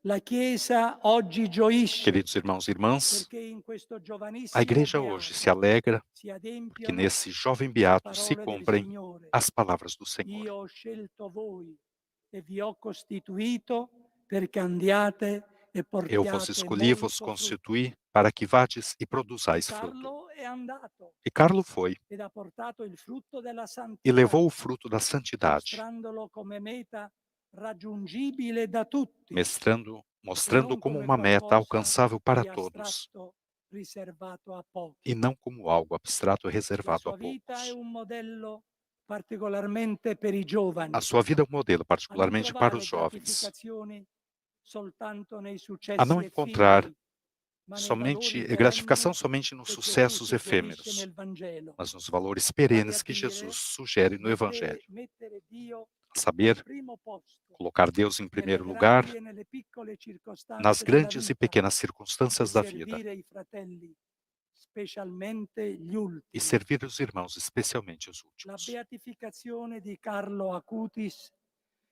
la Chiesa oggi gioisce Queridos irmãos e irmãs, perché in questo a giovanissimo igreja hoje beato se alegra si porque adempiono nesse jovem le beato se parole del cumprem Signore. as palavras do Senhor. Io ho scelto voi e vi ho costituito perché andiate e Eu vos portiate escolhi e vos molto frutto. constituí para que vades e produzais fruto. Carlo è andato E Carlo foi ed ha portato il frutto della e santità, levou o fruto da santidade, mostrandolo come meta raggiungibile da tutti mostrando como uma meta alcançável para di todos astratto riservato a pochi. e não como algo abstrato e La reservado a sua vita è poucos. un modello particolarmente per i giovani. A sua vida é um modelo, A non particularmente para trovare os jovens, gratificazioni soltanto nei a successi não encontrar effimeri, ma nei valori somente gratificação perenni somente nos che Gesù sucessos suggerisce efêmeros, nel Vangelo. mas nos valores Vale perenes a que dire, Jesus sugere no Evangelho. mettere Dio A saber, al primo posto colocar Deus em nelle primeiro lugar grandi e nelle piccole nas circostanze della grandes e vita pequenas e circunstâncias da vida servire i fratelli, specialmente gli e ultimi. servir os irmãos, especialmente os La últimos. beatificazione di Carlo Acutis,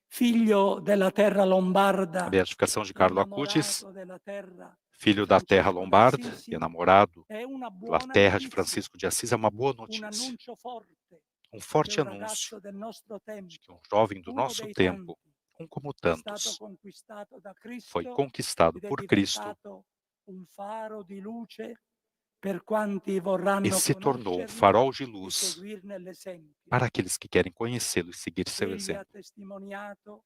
figlio della terra lombarda, A beatificação de Carlo Acutis, innamorato della terra filho da terra Francisco lombarda d'Assisi, e enamorado è una pela buona terra de notizia, Francisco de Assis, é uma boa un notícia, annuncio forte um che forte un anúncio ragazzo del nostro tempo, de que um jovem do uno nosso dei tempo, tanti, como è stato tantos, conquistato da foi Cristo conquistado ed è por Cristo diventato un faro di luce per quanti e vorranno se tornou um conoscerlo farol de e luz seguirne l'esempio. para aqueles que querem conhecê-lo e seguir seu Egli ha exemplo. testimoniato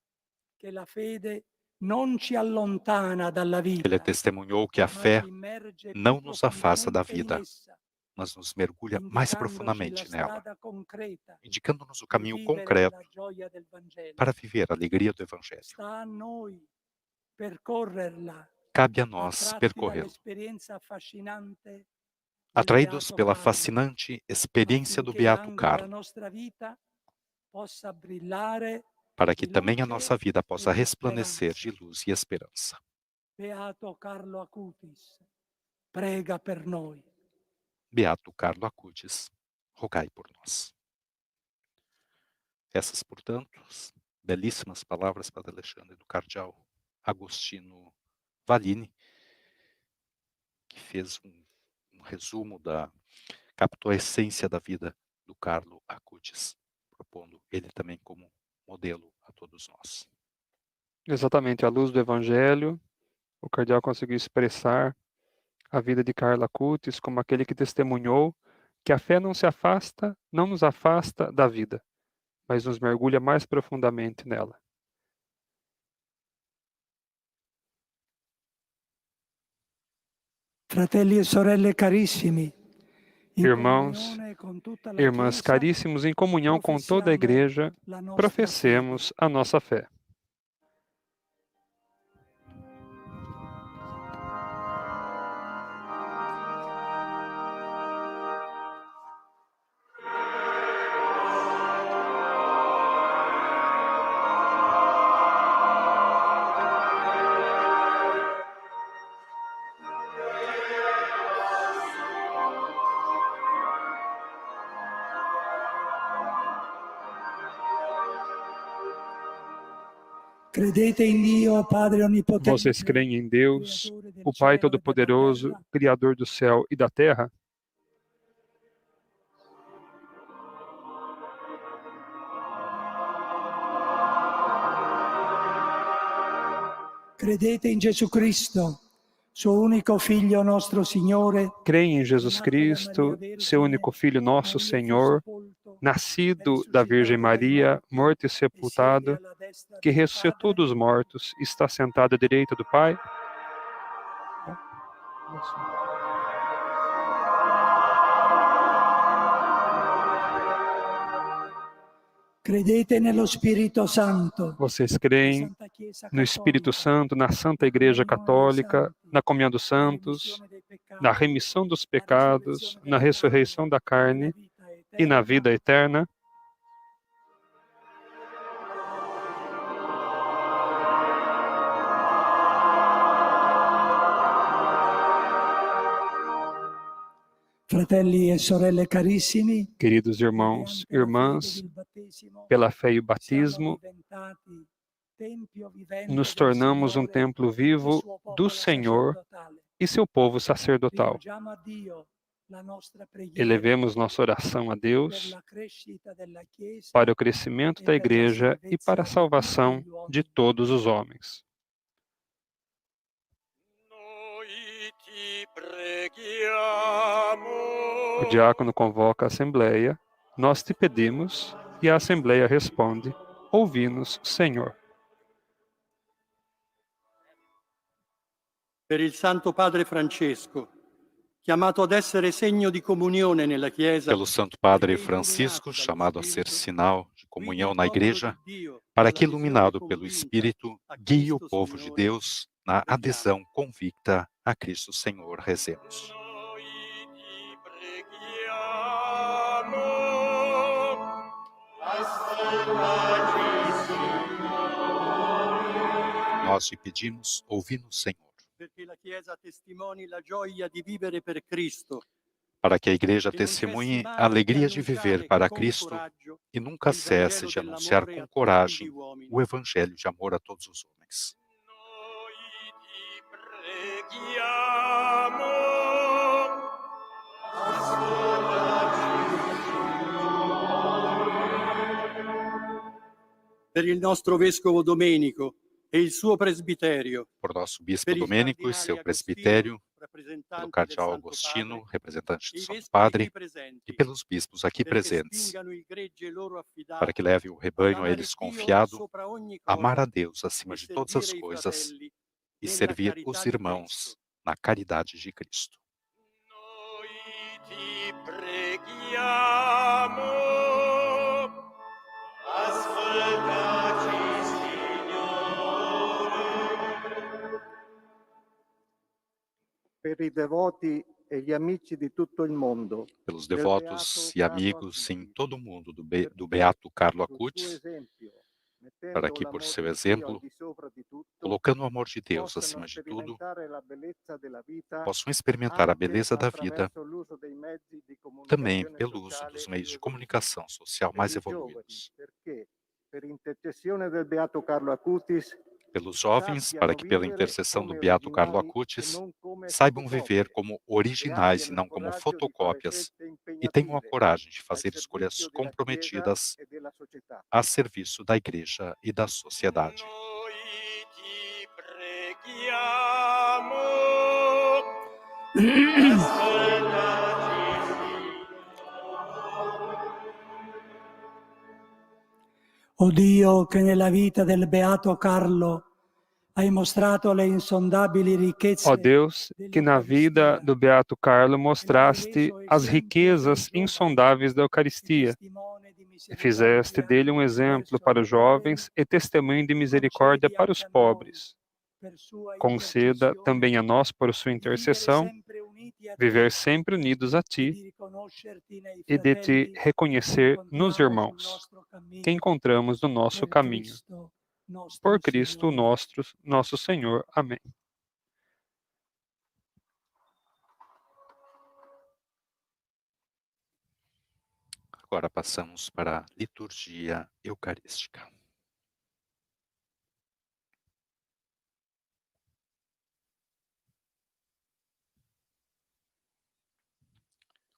che la fede non ci allontana dalla Ele vita, testemunhou que a ma fé ci immerge più não nos afasta da profondamente in vida, essa, mas nos mergulha mais indicandoci la profundamente nela, strada concreta indicando-nos o per caminho vivere concreto la gioia del Vangelo. para viver a alegria do Evangelho. Sta a noi percorrerla, Cabe a nós attratti percorrê-lo, dall'esperienza affascinante del atraídos Beato pela Carlo, fascinante experiência do affinché Beato anche la Carlo, nostra vita possa brillare para que di também a luce nossa vida possa e di resplandecer speranza. de luz e esperança. Beato Carlo Acutis, prega per noi. Beato Carlo Acutis, rogai por nós. Essas, portanto, belíssimas palavras, Padre Alexandre, do cardeal Agostino Vallini, que fez um resumo captou a essência da vida do Carlo Acutis, propondo ele também como modelo a todos nós. Exatamente, à luz do Evangelho, o cardeal conseguiu expressar a vida de Carlo Acutis como aquele que testemunhou que a fé não nos afasta da vida, mas nos mergulha mais profundamente nela. Fratelli e sorelle carissimi, Irmãos, irmãs caríssimos, em comunhão com toda a Igreja, professemos a nossa fé. Credete in Dio, Padre Onnipotente, Vocês creem em Deus, o Pai Todo-Poderoso, Criador do céu e da terra? Credete in Gesù Cristo, suo unico Figlio, nostro Signore, Creem em Jesus Cristo, seu único Filho, nosso Senhor, nascido da Virgem Maria, morto e sepultado, que ressuscitou dos mortos, está sentado à direita do Pai? credete nello Spirito Santo, Vocês creem no Espírito Santo, na Santa Igreja Católica, na comunhão dos santos, na remissão dos pecados, na ressurreição da carne e na vida eterna. Fratelli e sorelle carissimi, Queridos irmãos e irmãs, pela fé e o batismo, nos tornamos um templo vivo do Senhor e seu povo sacerdotal. Elevemos nossa oração a Deus para o crescimento da Igreja e para a salvação de todos os homens. O diácono convoca a Assembleia, nós te pedimos, e a Assembleia responde, ouvi-nos, Senhor. Per il Santo Padre Francesco, chiamato ad essere segno di comunione nella Chiesa, Pelo Santo Padre Francisco, chamado a ser sinal de comunhão na Igreja, para que, iluminado pelo Espírito, guie o povo de Deus na adesão convicta a Cristo Senhor. Rezemos. Nós te pedimos, ouvi-nos, Senhor. perché la Chiesa testimoni la gioia di vivere per Cristo, Para que a Igreja testemunhe a alegria de viver para Cristo e nunca cesse de anunciar com coragem o Evangelho de amor a todos os homens. per il nostro Vescovo Domenico e il suo presbiterio, Por nosso Bispo Domênico e seu presbitério, pelo Cardeal Agostino, representante do Santo Padre, e pelos bispos aqui presentes, para que leve o rebanho a eles confiado, amar a Deus acima de todas as coisas e servir os irmãos na caridade de Cristo. Per i devoti e gli amici di tutto il mondo, Pelos devotos e amigos em todo o mundo do Beato Carlo Acutis, para que, por seu exemplo, colocando o amor de Deus acima de tudo, possam experimentar a beleza da vida também pelo uso dos meios de comunicação social mais evoluídos. per intercessione del Beato Carlo Acutis, Pelos jovens, para que, pela intercessão do Beato Carlo Acutis, saibam viver como originais e não como fotocópias, e tenham a coragem de fazer escolhas comprometidas a serviço da Igreja e da sociedade. O Dio, che nella vita del Beato Carlo hai mostrato le insondabili ricchezze. Ó Deus, que na vida do Beato Carlo mostraste as riquezas insondáveis da Eucaristia e fizeste dele um exemplo para os jovens e testemunho de misericórdia para os pobres. Conceda também a nós, por sua intercessão, viver sempre unidos a Ti e de Te reconhecer nos irmãos, que encontramos no nosso caminho. Por Cristo nosso Senhor. Amém. Agora passamos para a liturgia eucarística.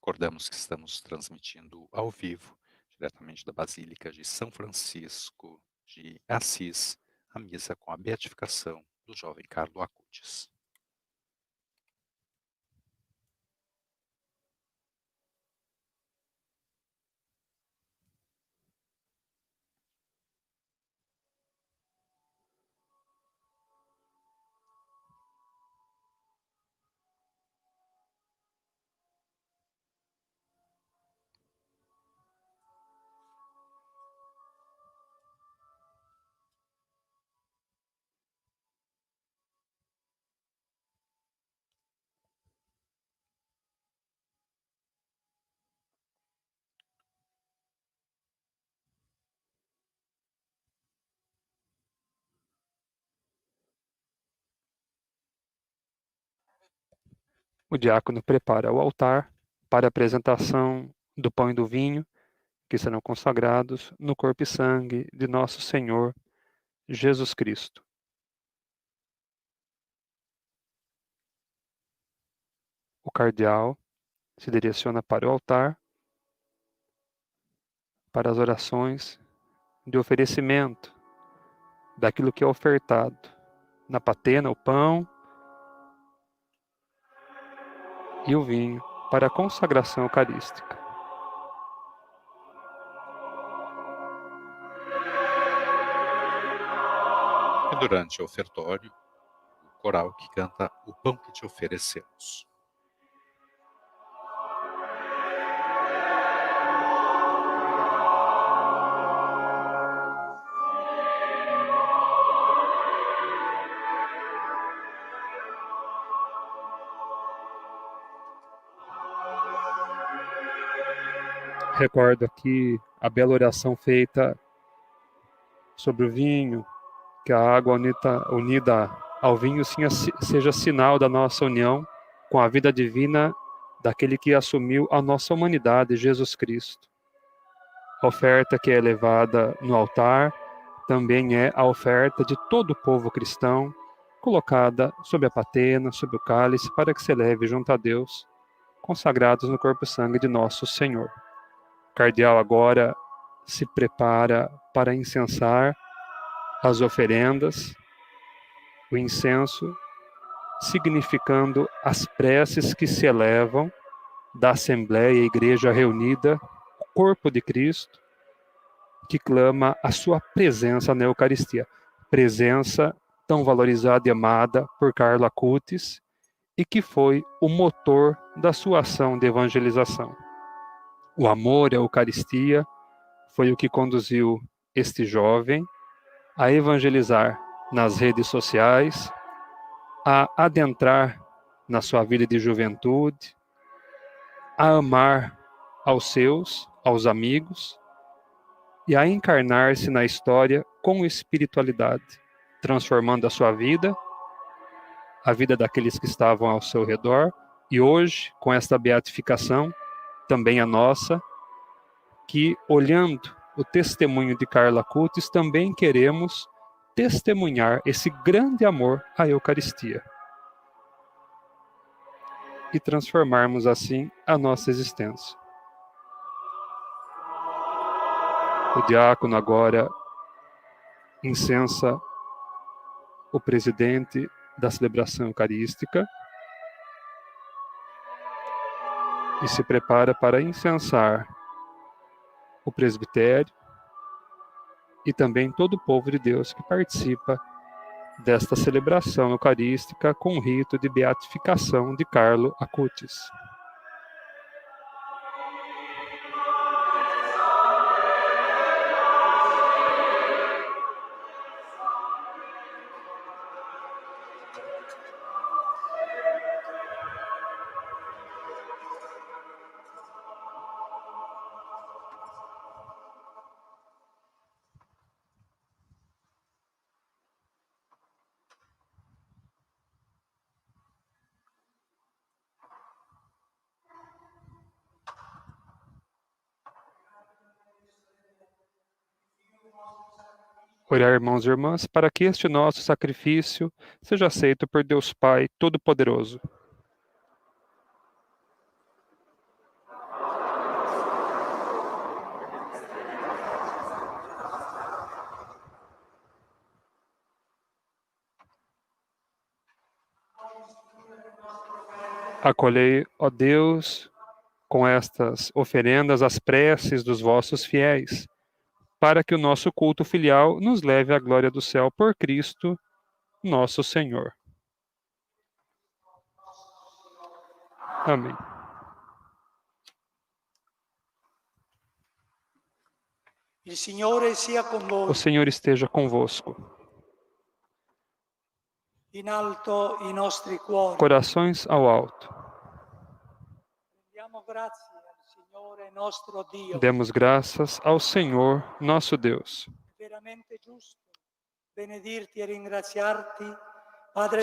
Recordamos que estamos transmitindo ao vivo, diretamente da Basílica de São Francisco de Assis, a missa com a beatificação do jovem Carlo Acutis. O diácono prepara o altar para a apresentação do pão e do vinho, que serão consagrados no corpo e sangue de nosso Senhor Jesus Cristo. O cardeal se direciona para o altar para as orações de oferecimento daquilo que é ofertado na patena, o pão e o vinho, para a consagração eucarística. E durante o ofertório, o coral que canta O Pão que Te Oferecemos. Recordo aqui a bela oração feita sobre o vinho, que a água unida ao vinho seja sinal da nossa união com a vida divina daquele que assumiu a nossa humanidade, Jesus Cristo. A oferta que é elevada no altar também é a oferta de todo o povo cristão, colocada sob a patena, sob o cálice, para que se eleve junto a Deus, consagrados no corpo e sangue de nosso Senhor. O cardeal agora se prepara para incensar as oferendas, o incenso significando as preces que se elevam da Assembleia e Igreja reunida, o corpo de Cristo, que clama a sua presença na Eucaristia. Presença tão valorizada e amada por Carlo Acutis e que foi o motor da sua ação de evangelização. O amor à Eucaristia foi o que conduziu este jovem a evangelizar nas redes sociais, a adentrar na sua vida de juventude, a amar aos seus, aos amigos, e a encarnar-se na história com espiritualidade, transformando a sua vida, a vida daqueles que estavam ao seu redor, e hoje, com esta beatificação, também a nossa, que olhando o testemunho de Carlo Acutis, também queremos testemunhar esse grande amor à Eucaristia e transformarmos assim a nossa existência. O diácono agora incensa o presidente da celebração eucarística e se prepara para incensar o presbitério e também todo o povo de Deus que participa desta celebração eucarística com o rito de beatificação de Carlo Acutis. Orar, irmãos e irmãs, para que este nosso sacrifício seja aceito por Deus Pai Todo-Poderoso. Acolhei, ó Deus, com estas oferendas as preces dos vossos fiéis, para que o nosso culto filial nos leve à glória do céu por Cristo, nosso Senhor. Amém. O Senhor esteja convosco. In alto i nostri cuori. Corações ao alto. Diamo grazie al Signore nostro Dio. Demos graças ao Senhor, nosso Deus. Veramente giusto benedirti e ringraziarti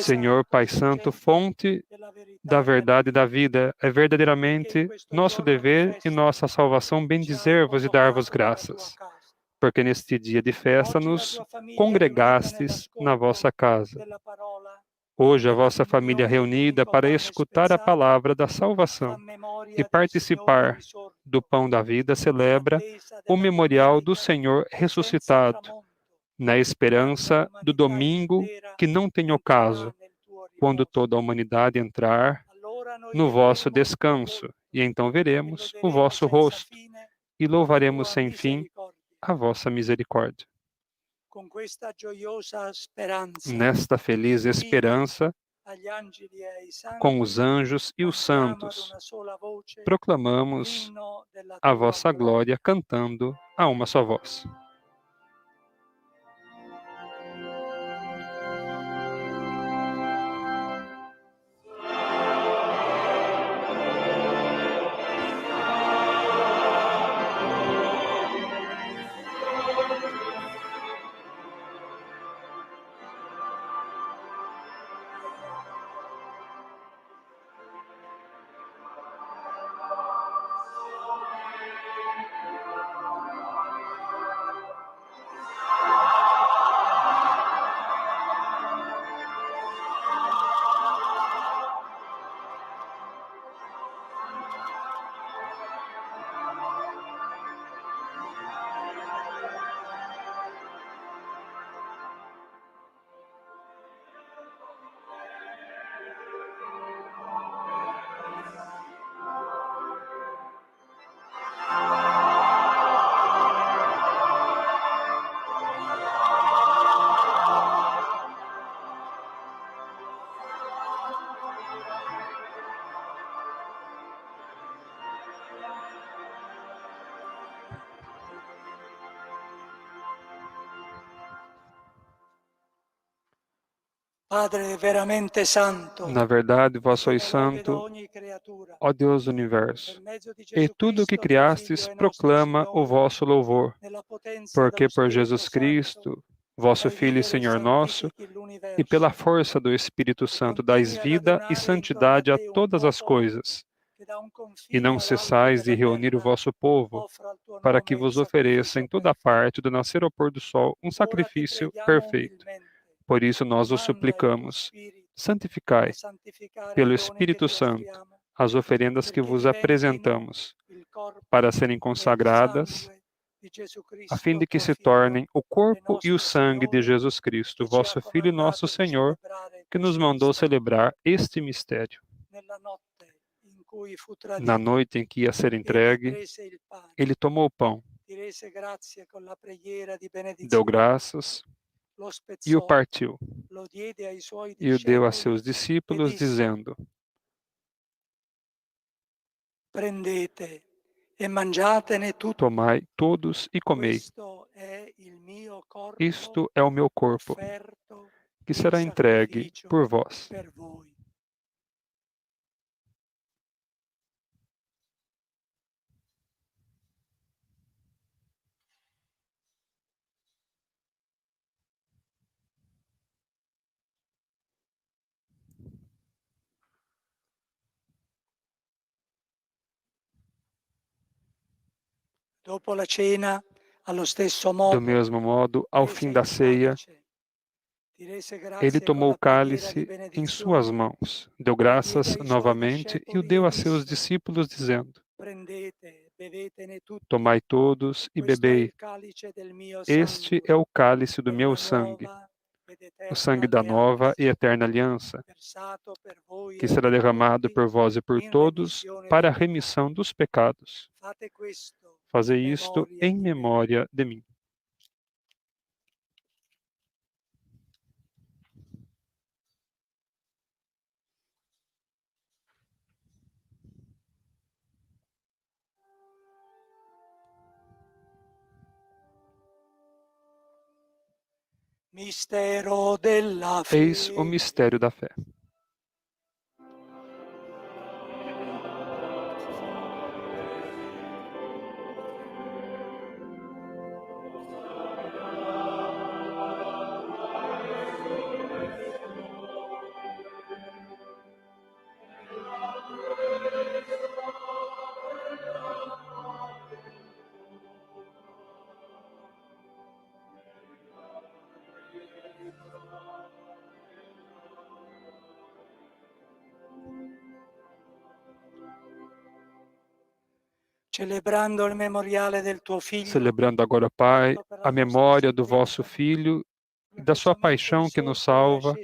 Senhor Pai Santo, fonte da verdade e da vida, é verdadeiramente nosso dever e nossa salvação bendizer-vos e dar-vos graças, porque neste dia de festa nos congregastes na vossa casa. Hoje a vossa família reunida para escutar a palavra da salvação e participar do pão da vida celebra o memorial do Senhor ressuscitado, na esperança do domingo que não tem ocaso, quando toda a humanidade entrar no vosso descanso, e então veremos o vosso rosto e louvaremos sem fim a vossa misericórdia. Nesta feliz esperança, com os anjos e os santos, proclamamos a vossa glória cantando a uma só voz. Na verdade, vós sois santo, ó Deus do universo, e tudo o que criastes proclama o vosso louvor, porque por Jesus Cristo, vosso Filho e Senhor nosso, e pela força do Espírito Santo dais vida e santidade a todas as coisas, e não cessais de reunir o vosso povo, para que vos ofereça em toda parte, do nascer ao pôr do sol, um sacrifício perfeito. Por isso nós vos suplicamos, santificai, pelo Espírito Santo, as oferendas que vos apresentamos, para serem consagradas, a fim de que se tornem o corpo e o sangue de Jesus Cristo, vosso Filho e nosso Senhor, que nos mandou celebrar este mistério. Na noite em que ia ser entregue, ele tomou o pão, deu graças e o partiu, e o deu a seus discípulos, dizendo: tomai todos e comei. Isto é o meu corpo, que será entregue por vós. Do mesmo modo, ao fim da ceia, ele tomou o cálice em suas mãos, deu graças novamente e o deu a seus discípulos, dizendo: tomai todos e bebei. Este é o cálice do meu sangue, o sangue da nova e eterna aliança, que será derramado por vós e por todos para a remissão dos pecados. Fazei isto em memória de mim. Eis o mistério da fé. celebrando il memoriale del tuo Figlio, Celebrando agora, Pai, a memória do vosso Filho e da sua paixão que nos salva,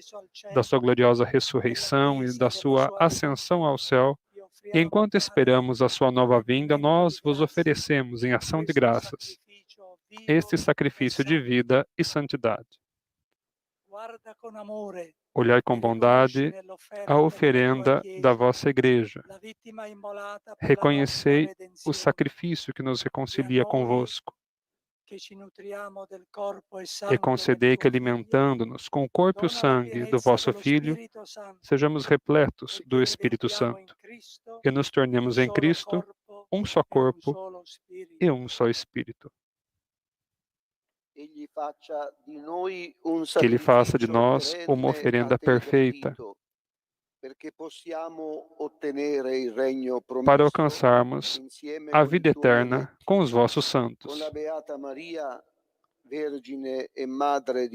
da sua gloriosa ressurreição e da sua ascensão ao céu, e enquanto esperamos a sua nova vinda, nós vos oferecemos em ação de graças este sacrifício de vida e santidade. Olhai com bondade a oferenda da vossa Igreja. Reconhecei o sacrifício que nos reconcilia convosco. E concedei que, alimentando-nos com o corpo e o sangue do vosso Filho, sejamos repletos do Espírito Santo e nos tornemos em Cristo um só corpo e um só Espírito. Que Ele faça de nós uma oferenda perfeita para alcançarmos a vida eterna com os vossos santos.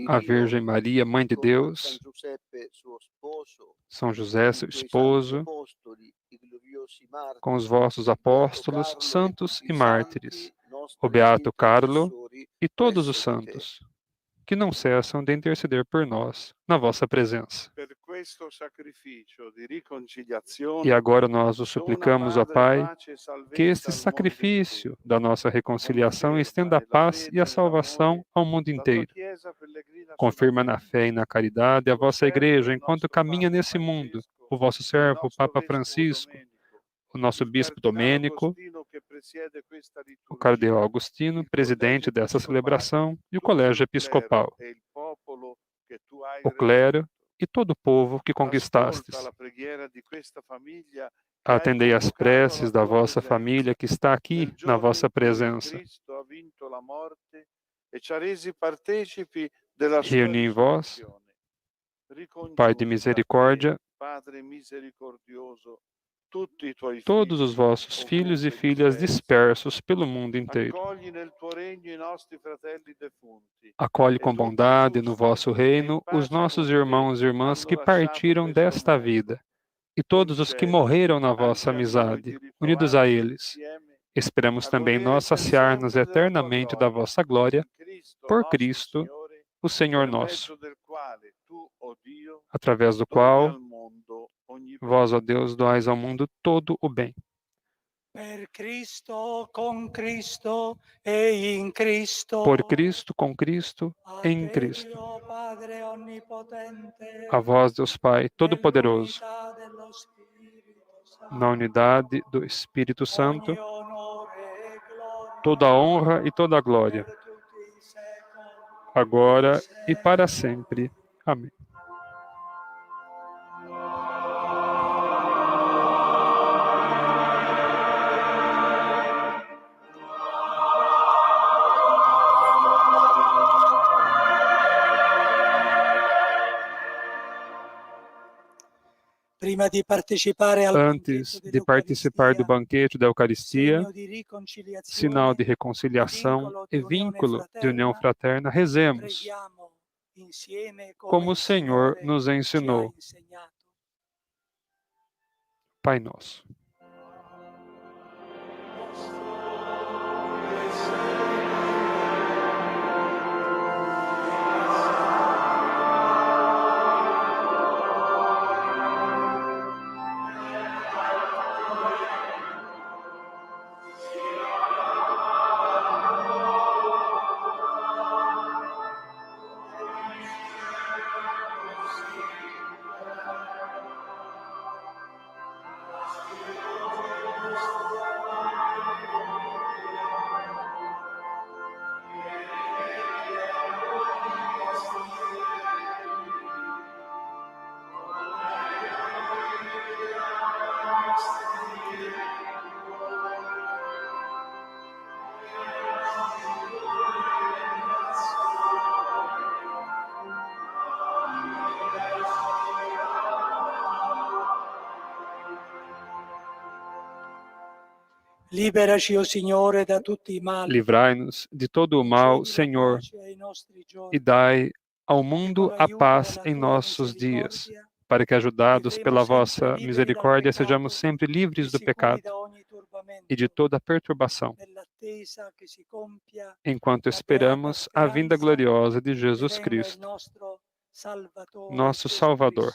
A Virgem Maria, Mãe de Deus, São José, seu esposo, com os vossos apóstolos, santos e mártires, o Beato Carlo e todos os santos, que não cessam de interceder por nós na vossa presença. E agora nós os suplicamos, ó Pai, que este sacrifício da nossa reconciliação estenda a paz e a salvação ao mundo inteiro. Confirma na fé e na caridade a vossa Igreja enquanto caminha nesse mundo, o vosso servo, o Papa Francisco, o nosso Bispo Domênico, o Cardeal Agostino, presidente dessa celebração, e o Colégio Episcopal, o clero e todo o povo que conquistastes. Atendei às preces da vossa família que está aqui na vossa presença. Reuni em vós, Pai de misericórdia, todos os vossos filhos e filhas dispersos pelo mundo inteiro. Acolhe com bondade no vosso reino os nossos irmãos e irmãs que partiram desta vida e todos os que morreram na vossa amizade, unidos a eles. Esperamos também nós saciar-nos eternamente da vossa glória, por Cristo, o Senhor nosso, através do qual vós, ó Deus, doais ao mundo todo o bem. Per Cristo, con Cristo e in Cristo. Por Cristo, com Cristo e em Cristo. A vós, Deus Pai Todo-Poderoso, na unidade do Espírito Santo, toda a honra e toda a glória, agora e para sempre. Amém. Antes de participar do banquete da Eucaristia, sinal de reconciliação e vínculo de união fraterna, rezemos, como o Senhor nos ensinou. Pai Nosso. Livrai-nos de todo o mal, Senhor, e dai ao mundo a paz em nossos dias, para que, ajudados pela vossa misericórdia, sejamos sempre livres do pecado e de toda perturbação, enquanto esperamos a vinda gloriosa de Jesus Cristo, nosso Salvador.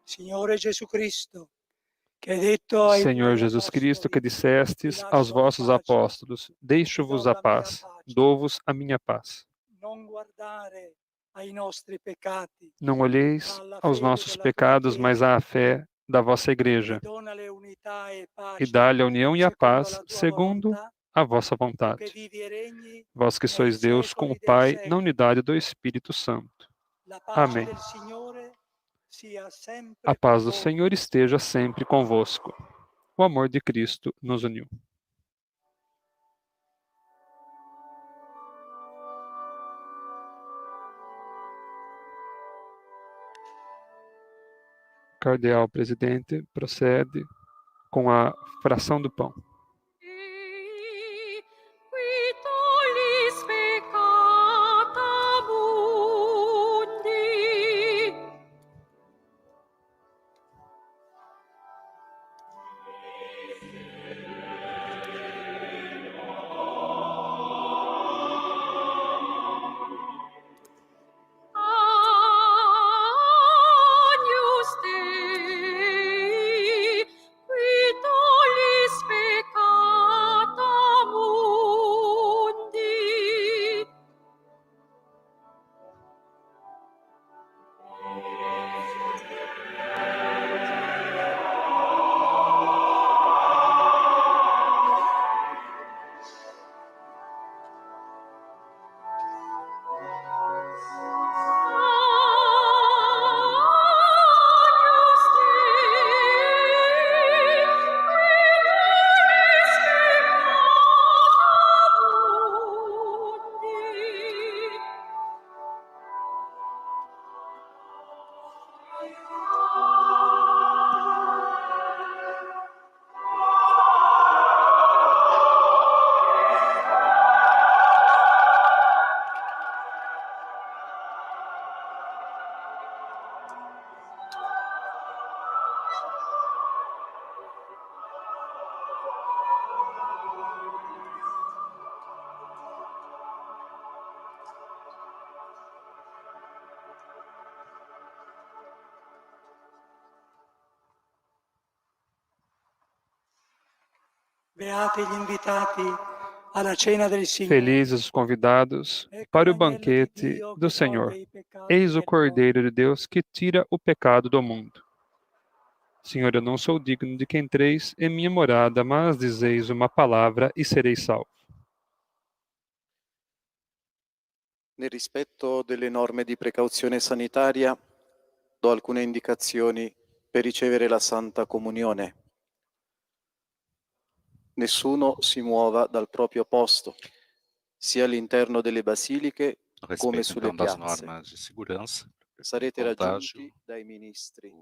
Senhor Jesus Cristo, Senhor Jesus Cristo, que dissestes aos vossos apóstolos: deixo-vos a paz, dou-vos a minha paz. Não olheis aos nossos pecados, mas à fé da vossa Igreja, e dá-lhe a união e a paz, segundo a vossa vontade. Vós que sois Deus com o Pai, na unidade do Espírito Santo. Amém. A paz do Senhor esteja sempre convosco. O amor de Cristo nos uniu. Cardeal Presidente procede com a fração do pão. Felizes os convidados para o banquete do Senhor. Eis o Cordeiro de Deus que tira o pecado do mundo. Senhor, eu não sou digno de que entreis em minha morada, mas dizeis uma palavra e serei salvo. Nel rispetto delle norme di precauzione sanitaria, do alcune indicazioni per ricevere la Santa Comunione. Nessuno si muova dal proprio posto, sia all'interno delle basiliche come sulle das piazze. normas de segurança, Sarete contágio, raggiunti dai ministri.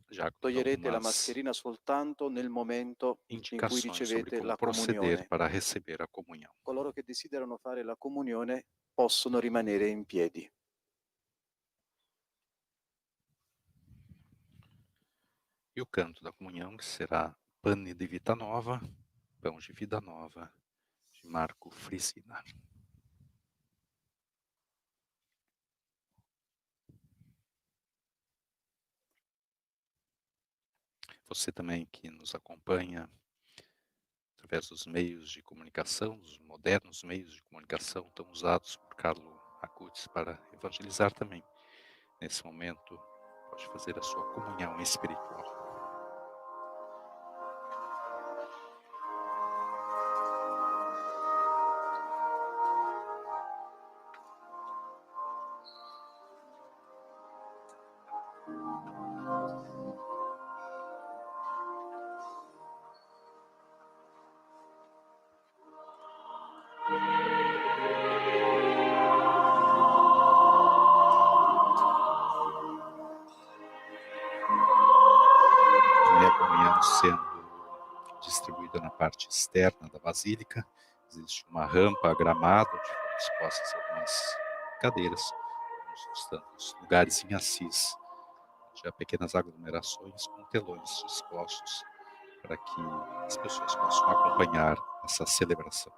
já Toglierete la algumas mascherina soltanto nel momento in cui indicações sobre ricevete como la proceder comunione. para receber a comunhão. Coloro che desiderano fare la comunione possono rimanere in piedi. E o canto da comunhão, que será Pane de Vita Nova, Pão de Vida Nova, de Marco Frisina. Você também que nos acompanha através dos meios de comunicação, dos modernos meios de comunicação tão usados por Carlo Acutis para evangelizar também. Nesse momento, pode fazer a sua comunhão espiritual. parte externa da basílica. Existe uma rampa gramada onde foram dispostas algumas cadeiras, nos tantos lugares em Assis. Já pequenas aglomerações com telões dispostos para que as pessoas possam acompanhar essa celebração.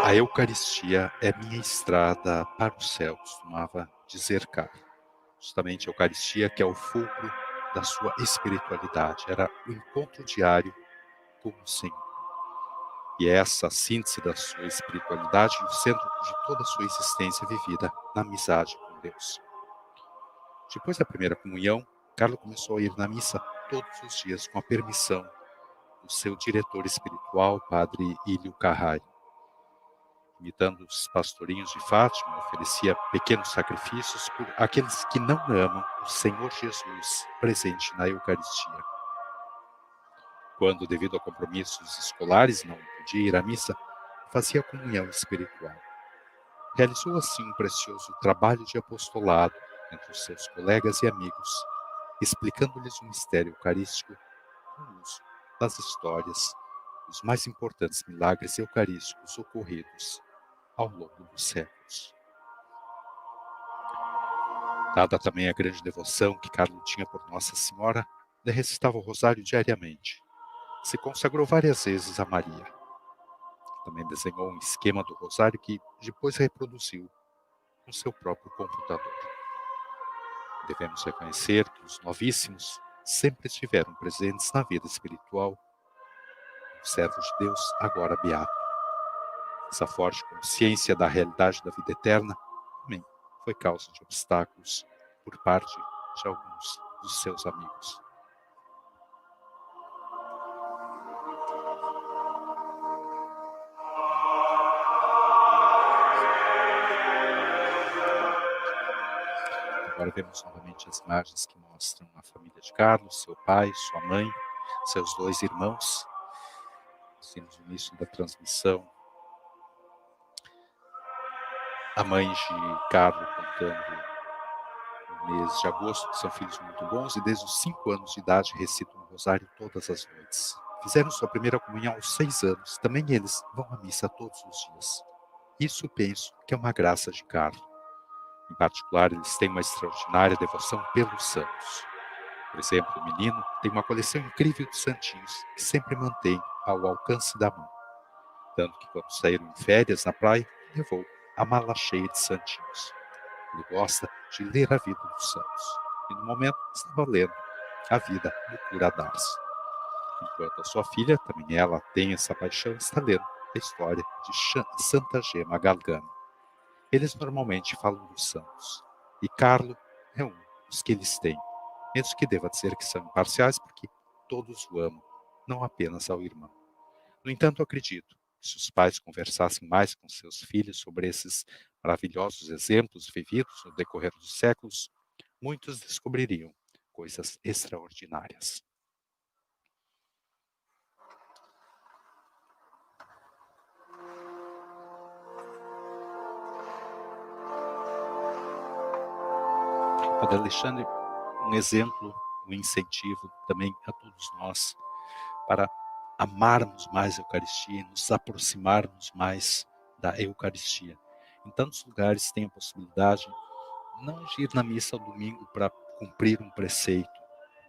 A Eucaristia é minha estrada para o céu, costumava dizer Carlo. Justamente a Eucaristia, que é o fulcro da sua espiritualidade, era o encontro diário com o Senhor. E essa síntese da sua espiritualidade no centro de toda a sua existência vivida na amizade com Deus. Depois da primeira comunhão, Carlo começou a ir na missa todos os dias com a permissão do seu diretor espiritual, Padre Ilio Carrai. Imitando os pastorinhos de Fátima, oferecia pequenos sacrifícios por aqueles que não amam o Senhor Jesus presente na Eucaristia. Quando, devido a compromissos escolares, não podia ir à missa, fazia comunhão espiritual. Realizou assim um precioso trabalho de apostolado entre os seus colegas e amigos, explicando-lhes o mistério eucarístico com o uso das histórias dos mais importantes milagres eucarísticos ocorridos ao longo dos séculos. Dada também a grande devoção que Carlo tinha por Nossa Senhora, ele recitava o rosário diariamente. Se consagrou várias vezes a Maria. Também desenhou um esquema do rosário que depois reproduziu no seu próprio computador. Devemos reconhecer que os novíssimos sempre estiveram presentes na vida espiritual do servo de Deus, agora beato. Essa forte consciência da realidade da vida eterna também foi causa de obstáculos por parte de alguns dos seus amigos. Agora vemos novamente as imagens que mostram a família de Carlos, seu pai, sua mãe, seus 2 irmãos. Temos o início da transmissão. A mãe de Carlos contando no mês de agosto que são filhos muito bons e desde os 5 anos de idade recitam o rosário todas as noites. Fizeram sua primeira comunhão aos 6 anos. Também eles vão à missa todos os dias. Isso penso que é uma graça de Carlos. Em particular, eles têm uma extraordinária devoção pelos santos. Por exemplo, o menino tem uma coleção incrível de santinhos que sempre mantém ao alcance da mão. Tanto que quando saíram em férias na praia, levou a mala cheia de santinhos. Ele gosta de ler a vida dos santos. E no momento estava lendo a vida do cura d'Ars. Enquanto a sua filha, também ela tem essa paixão, está lendo a história de Santa Gema Galgani. Eles normalmente falam dos santos, e Carlo é um dos que eles têm, mesmo que deva dizer que são imparciais, porque todos o amam, não apenas ao irmão. No entanto, acredito que se os pais conversassem mais com seus filhos sobre esses maravilhosos exemplos vividos no decorrer dos séculos, muitos descobririam coisas extraordinárias. Padre Alexandre, um exemplo, um incentivo também a todos nós para amarmos mais a Eucaristia e nos aproximarmos mais da Eucaristia. Em tantos lugares tem a possibilidade não de ir na missa ao domingo para cumprir um preceito,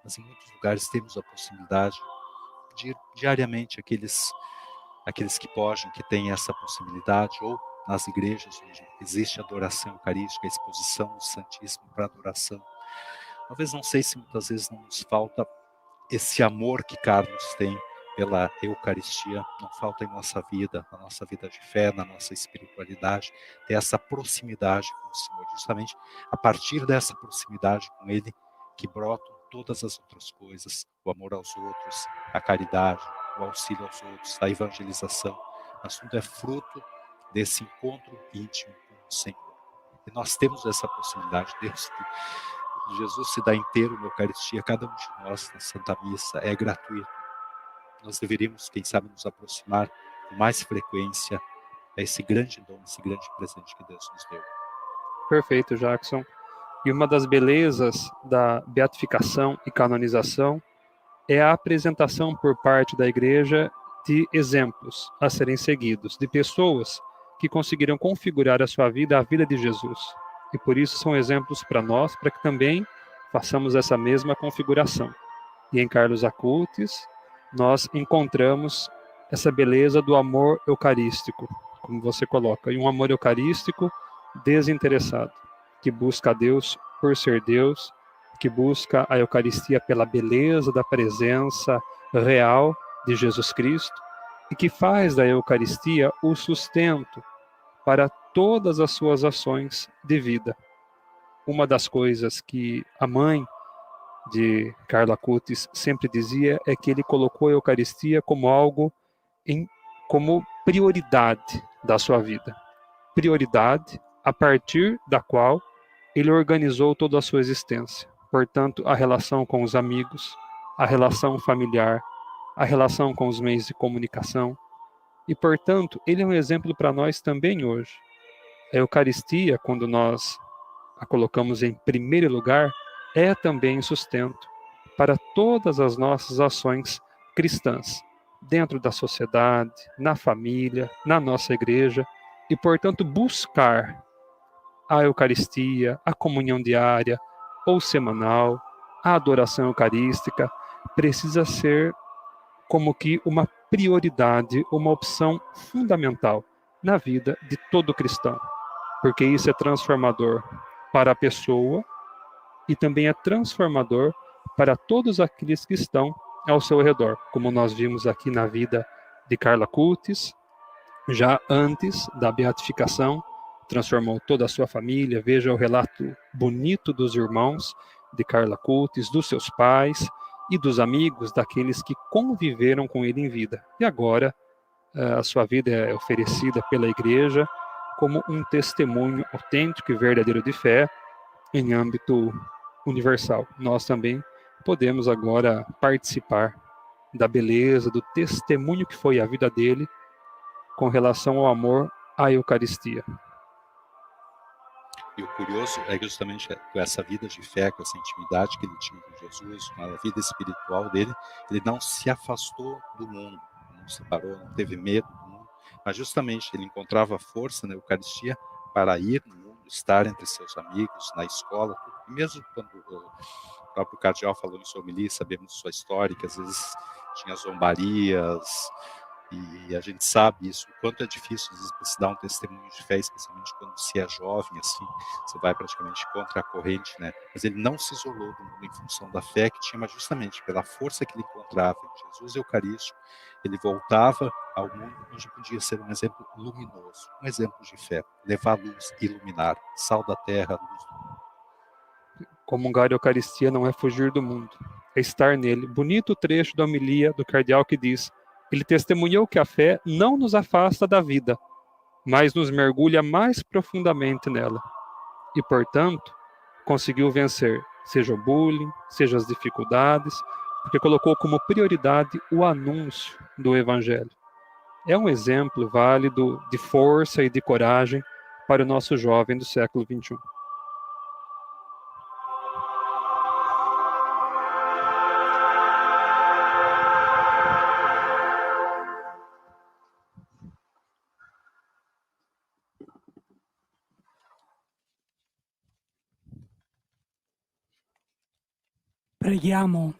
mas em muitos lugares temos a possibilidade de ir diariamente aqueles que podem, que têm essa possibilidade, ou nas igrejas onde existe adoração eucarística, a exposição do Santíssimo para adoração. Talvez, não sei se muitas vezes não nos falta esse amor que Carlos tem pela Eucaristia, não falta em nossa vida, na nossa vida de fé, na nossa espiritualidade, ter essa proximidade com o Senhor. Justamente a partir dessa proximidade com Ele que brotam todas as outras coisas, o amor aos outros, a caridade, o auxílio aos outros, a evangelização. Mas tudo é fruto desse encontro íntimo com o Senhor. E nós temos essa possibilidade. Jesus se dá inteiro na Eucaristia, cada um de nós na Santa Missa, é gratuito. Nós deveríamos, quem sabe, nos aproximar com mais frequência a esse grande dom, esse grande presente que Deus nos deu. Perfeito, Jackson. E uma das belezas da beatificação e canonização é a apresentação por parte da Igreja de exemplos a serem seguidos, de pessoas que conseguiram configurar a sua vida à vida de Jesus. E por isso são exemplos para nós, para que também façamos essa mesma configuração. E em Carlos Acutis, nós encontramos essa beleza do amor eucarístico, como você coloca, e um amor eucarístico desinteressado, que busca a Deus por ser Deus, que busca a Eucaristia pela beleza da presença real de Jesus Cristo e que faz da Eucaristia o sustento para todas as suas ações de vida. Uma das coisas que a mãe de Carlo Acutis sempre dizia é que ele colocou a Eucaristia como algo como prioridade da sua vida. Prioridade a partir da qual ele organizou toda a sua existência. Portanto, a relação com os amigos, a relação familiar, a relação com os meios de comunicação. E, portanto, ele é um exemplo para nós também hoje. A Eucaristia, quando nós a colocamos em primeiro lugar, é também sustento para todas as nossas ações cristãs, dentro da sociedade, na família, na nossa igreja, e, portanto, buscar a Eucaristia, a comunhão diária ou semanal, a adoração eucarística, precisa ser como que uma prioridade, uma opção fundamental na vida de todo cristão, porque isso é transformador para a pessoa e também é transformador para todos aqueles que estão ao seu redor, como nós vimos aqui na vida de Carlo Acutis, já antes da beatificação, transformou toda a sua família. Veja o relato bonito dos irmãos de Carlo Acutis, dos seus pais e dos amigos, daqueles que conviveram com ele em vida. E agora, a sua vida é oferecida pela Igreja como um testemunho autêntico e verdadeiro de fé em âmbito universal. Nós também podemos agora participar da beleza, do testemunho que foi a vida dele com relação ao amor à Eucaristia. E o curioso é que justamente com essa vida de fé, com essa intimidade que ele tinha com Jesus, na vida espiritual dele, ele não se afastou do mundo, não se separou, não teve medo do mundo, mas justamente ele encontrava força na Eucaristia para ir no mundo, estar entre seus amigos, na escola, tudo. E mesmo quando o próprio cardeal falou em sua homilia, sabemos sua história, que às vezes tinha zombarias, e a gente sabe isso, o quanto é difícil às vezes para se dar um testemunho de fé, especialmente quando se é jovem, assim, você vai praticamente contra a corrente, né? Mas ele não se isolou do mundo em função da fé que tinha, mas justamente pela força que ele encontrava em Jesus Eucarístico, ele voltava ao mundo onde podia ser um exemplo luminoso, um exemplo de fé, levar luz, iluminar, sal da terra, luz do mundo. Comungar a Eucaristia não é fugir do mundo, é estar nele. Bonito trecho da homilia do cardeal que diz: ele testemunhou que a fé não nos afasta da vida, mas nos mergulha mais profundamente nela. E, portanto, conseguiu vencer, seja o bullying, seja as dificuldades, porque colocou como prioridade o anúncio do Evangelho. É um exemplo válido de força e de coragem para o nosso jovem do século XXI. Preghiamo.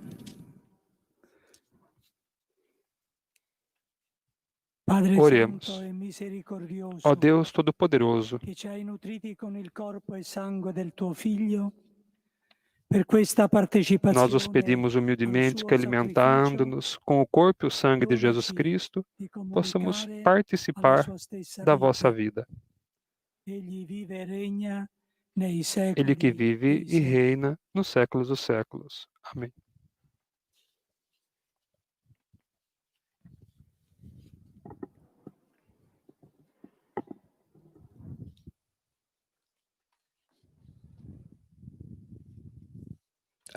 Padre Oremos. Santo e misericordioso, Ó Deus Todo-Poderoso, che ci hai nutriti con il corpo e sangue del tuo Figlio, per questa partecipazione nós os pedimos humildemente que, alimentando-nos com o corpo e o sangue de Jesus Cristo, possamos participar da vossa vida. Egli vive e regna nei secoli Ele que vive dei e secoli. reina nos séculos dos séculos. Amém.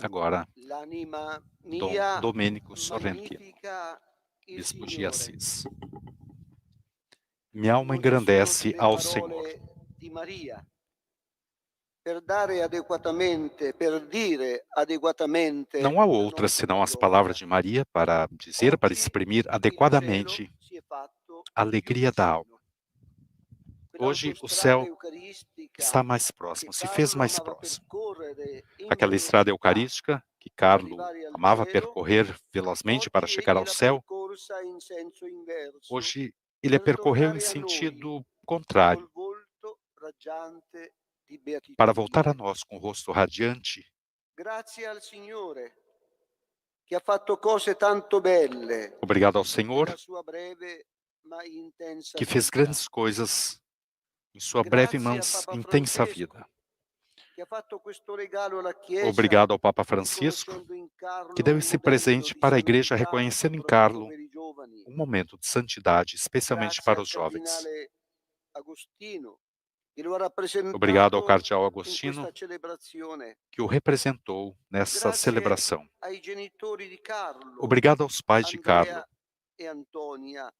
Agora, L'anima Dom mia Domênico Sorrentino, magnifica il bispo de Signore. Assis. Minha alma Non ci sono engrandece le ao parole Senhor. di Maria, Não há outra senão as palavras de Maria para dizer, para exprimir adequadamente a alegria da alma. Hoje o céu está mais próximo, se fez mais próximo. Aquela estrada eucarística que Carlo amava percorrer velozmente para chegar ao céu, hoje ele percorreu em sentido contrário, para voltar a nós com o rosto radiante. Obrigado ao Senhor, que fez grandes coisas em sua breve, mas intensa vida. Obrigado ao Papa Francisco, que deu esse presente para a Igreja, reconhecendo em Carlo um momento de santidade, especialmente para os jovens. Obrigado ao Cardeal Agostino, que o representou nessa celebração. Obrigado aos pais de Carlo,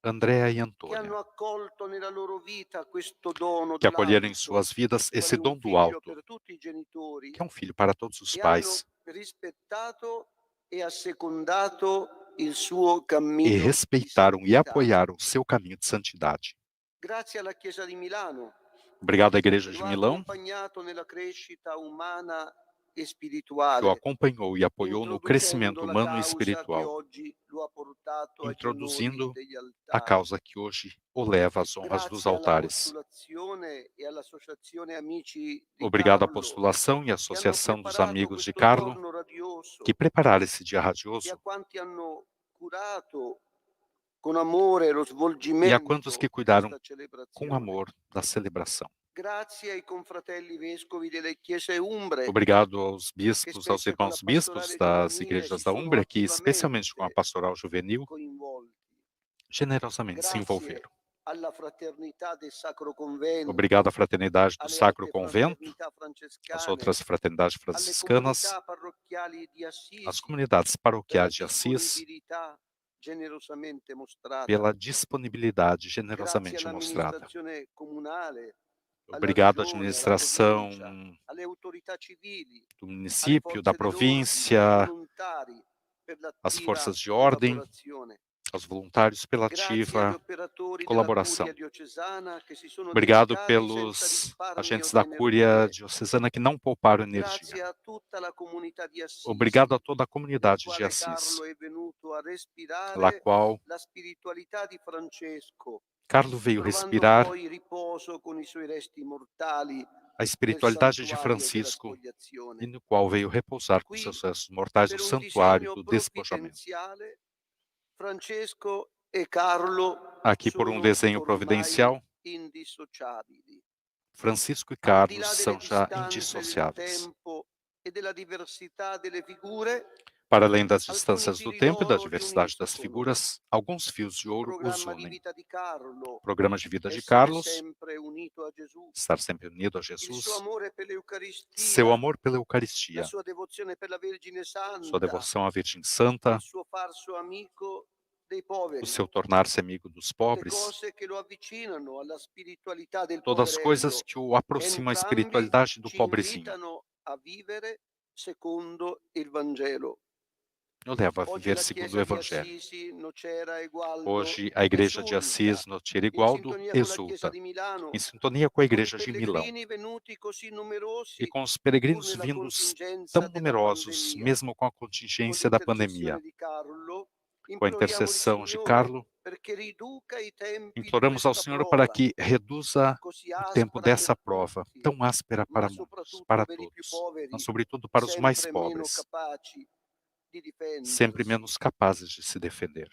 Andrea e Antônia, que acolheram em suas vidas esse dom do alto, que é um filho para todos os pais, e respeitaram e apoiaram o seu caminho de santidade. Obrigado à Igreja de Milão, que o acompanhou e apoiou no crescimento humano e espiritual, introduzindo a causa que hoje o leva às honras dos altares. Obrigado à postulação e à Associação dos Amigos de Carlo, que prepararam esse dia radioso, e a quantos que cuidaram com amor da celebração. Obrigado aos bispos, aos irmãos bispos das igrejas da Úmbria, que, especialmente com a pastoral juvenil, generosamente se envolveram. Obrigado à fraternidade do Sacro Convento, às outras fraternidades franciscanas, às comunidades paroquiais de Assis, pela disponibilidade generosamente mostrada. Obrigado à administração do município, da província, às forças de ordem, aos voluntários pela ativa colaboração. Obrigado pelos agentes da Cúria Diocesana que não pouparam energia. Obrigado a toda a comunidade de Assis, pela qual Carlo veio respirar a espiritualidade de Francisco, e no qual veio repousar com seus restos mortais no santuário do despojamento. Aqui, por um desenho providencial, Francisco e Carlos são já indissociáveis. Para além das distâncias do tempo e da diversidade das figuras, alguns fios de ouro os unem. O programa de vida de Carlos, estar sempre unido a Jesus, seu amor pela Eucaristia, sua devoção à Virgem Santa, o seu tornar-se amigo dos pobres, todas as coisas que o aproximam à espiritualidade do pobrezinho, o leva a viver segundo o Evangelho. Hoje, a Igreja de Assis, no Tirigualdo, exulta, em sintonia com a Igreja de Milão, e com os peregrinos vindos tão numerosos, mesmo com a contingência da pandemia. Com a intercessão de Carlo, imploramos ao Senhor para que reduza o tempo dessa prova, tão áspera para muitos, para todos, mas sobretudo para os mais pobres, sempre menos capazes de se defender.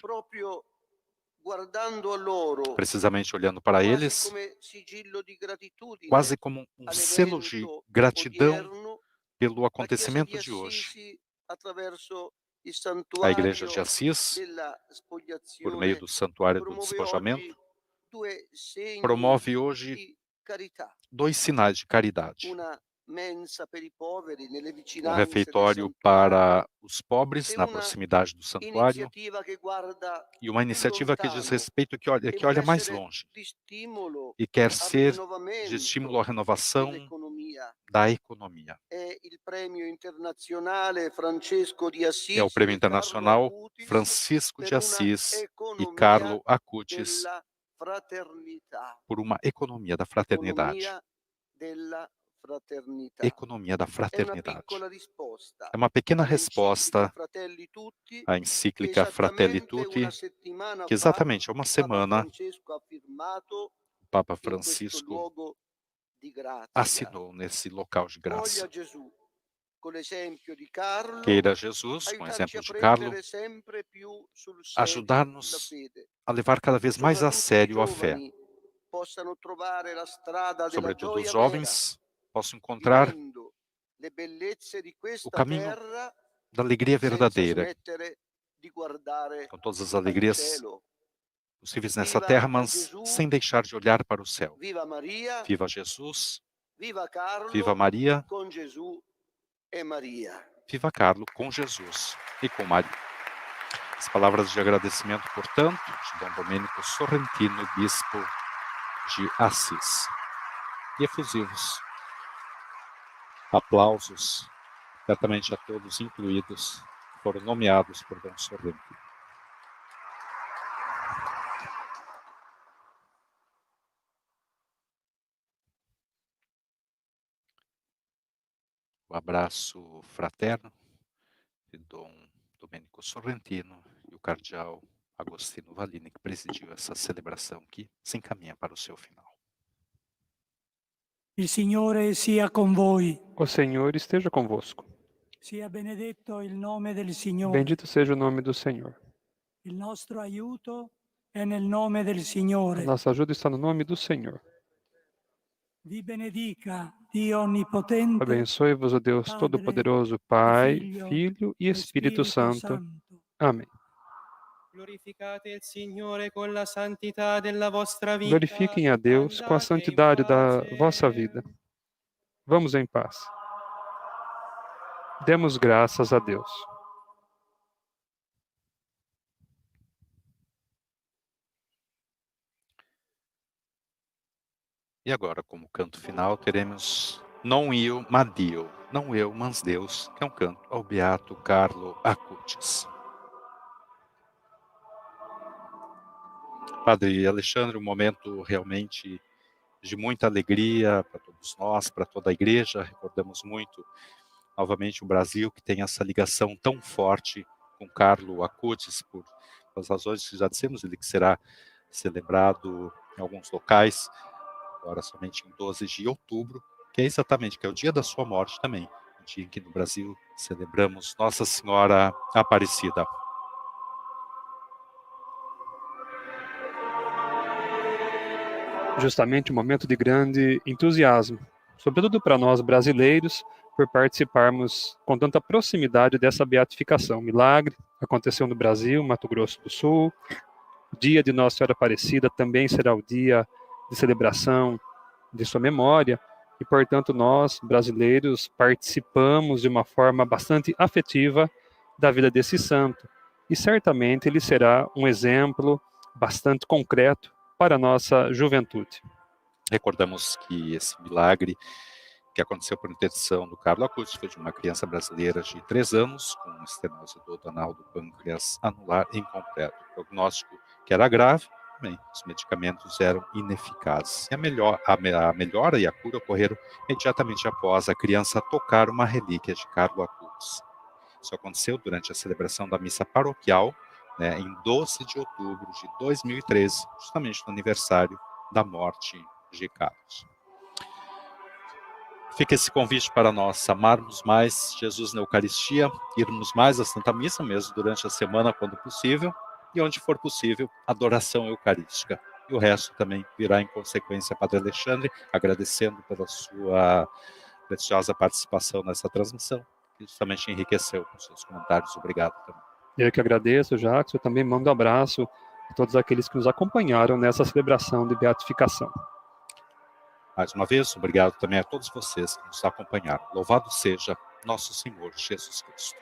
Precisamente olhando para eles, quase como um selo de gratidão pelo acontecimento de hoje, a Igreja de Assis, por meio do Santuário do Despojamento, promove hoje 2 sinais de caridade. Um refeitório para os pobres na proximidade do santuário e uma iniciativa que diz respeito, que olha mais longe e quer ser de estímulo à renovação da economia. È il premio internazionale Francesco di Assisi É o Prêmio e Carlo Internacional Acutis Francisco per de una Assis e economia Carlo Acutis della fraternità. por uma economia da fraternidade. Economia della fraternità. Economia da È una fraternidade. piccola risposta É uma pequena all'enciclica resposta Fratelli Tutti à che encíclica Fratelli esattamente Tutti, una settimana que fa exatamente há uma Papa semana Francesco ha firmato o Papa in questo Francisco luogo di grazia. assinou nesse local de Voglia graça. Gesù, con l'esempio di Carlo, Queira Jesus, com o aiutarci exemplo a de Carlo, prendere sempre più sul serio la ajudar-nos fede. a levar cada vez mais a Soprattutto i sério a fé. giovani possano trovare la strada della Sobretudo os gioia vera, jovens possam encontrar vivendo le bellezze di o questa caminho terra da alegria senza verdadeira, smettere di guardare com todas as al alegrias cielo. possíveis nessa Viva terra, mas Gesù, sem deixar de olhar para o céu. viva Maria, Viva Jesus, viva Carlo, viva Maria, con Gesù e Maria. viva Carlo com Jesus e com Maria. As palavras de agradecimento, portanto, de Dom Domênico Sorrentino, bispo de Assis. E efusivos aplausos, certamente a todos incluídos, que foram nomeados por Dom Sorrentino. O abraço fraterno de Dom Domênico Sorrentino e o cardeal Agostino Vallini, que presidiu essa celebração que se encaminha para o seu final. Il Signore sia con voi. O Senhor esteja convosco. Sia benedetto il nome del Signore. Bendito seja o nome do Senhor. Il nostro aiuto è nel nome del A Signore. nossa ajuda está no nome do Senhor. Vi benedica Dio Onnipotente, Abençoe-vos o Deus Padre, Todo-Poderoso, Pai, Figlio Filho e e Espírito Santo. Amém. Glorificate il Signore con la santità della vostra vita. Glorifiquem a Deus com a Andate in santidade da pace. vossa vida. Vamos em paz. Demos graças a Deus. E agora, como canto final, teremos Non Io, ma Dio. Não eu, mas Deus, que é um canto ao Beato Carlo Acutis. Padre Alexandre, um momento realmente de muita alegria para todos nós, para toda a igreja. Recordamos muito, novamente, o Brasil, que tem essa ligação tão forte com Carlo Acutis, por as razões que já dissemos, ele que será celebrado em alguns locais, agora somente em 12 de outubro, que é exatamente, que é o dia da sua morte também, o dia em que no Brasil celebramos Nossa Senhora Aparecida. Justamente um momento de grande entusiasmo, sobretudo para nós brasileiros, por participarmos com tanta proximidade dessa beatificação. O milagre aconteceu no Brasil, Mato Grosso do Sul. O dia de Nossa Senhora Aparecida também será o dia de celebração de sua memória, e, portanto, nós, brasileiros, participamos de uma forma bastante afetiva da vida desse santo. E certamente ele será um exemplo bastante concreto para a nossa juventude. Recordamos que esse milagre que aconteceu por intercessão do Carlo Acutis foi de uma criança brasileira de 3 anos, com estenose duodenal do pâncreas anular incompleto. O prognóstico que era grave, bem, os medicamentos eram ineficazes. E a melhora e a cura ocorreram imediatamente após a criança tocar uma relíquia de Carlo Acutis. Isso aconteceu durante a celebração da missa paroquial, em 12 de outubro de 2013, justamente no aniversário da morte de Carlos. Fica esse convite para nós amarmos mais Jesus na Eucaristia, irmos mais à Santa Missa, mesmo durante a semana, quando possível, e onde for possível, adoração eucarística. E o resto também virá em consequência. Padre Alexandre, agradecendo pela sua preciosa participação nessa transmissão, que justamente enriqueceu com seus comentários. Obrigado também. Eu que agradeço, Jacques. Eu também mando um abraço a todos aqueles que nos acompanharam nessa celebração de beatificação. Mais uma vez, obrigado também a todos vocês que nos acompanharam. Louvado seja nosso Senhor Jesus Cristo.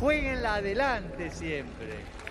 Jueguenla adelante siempre.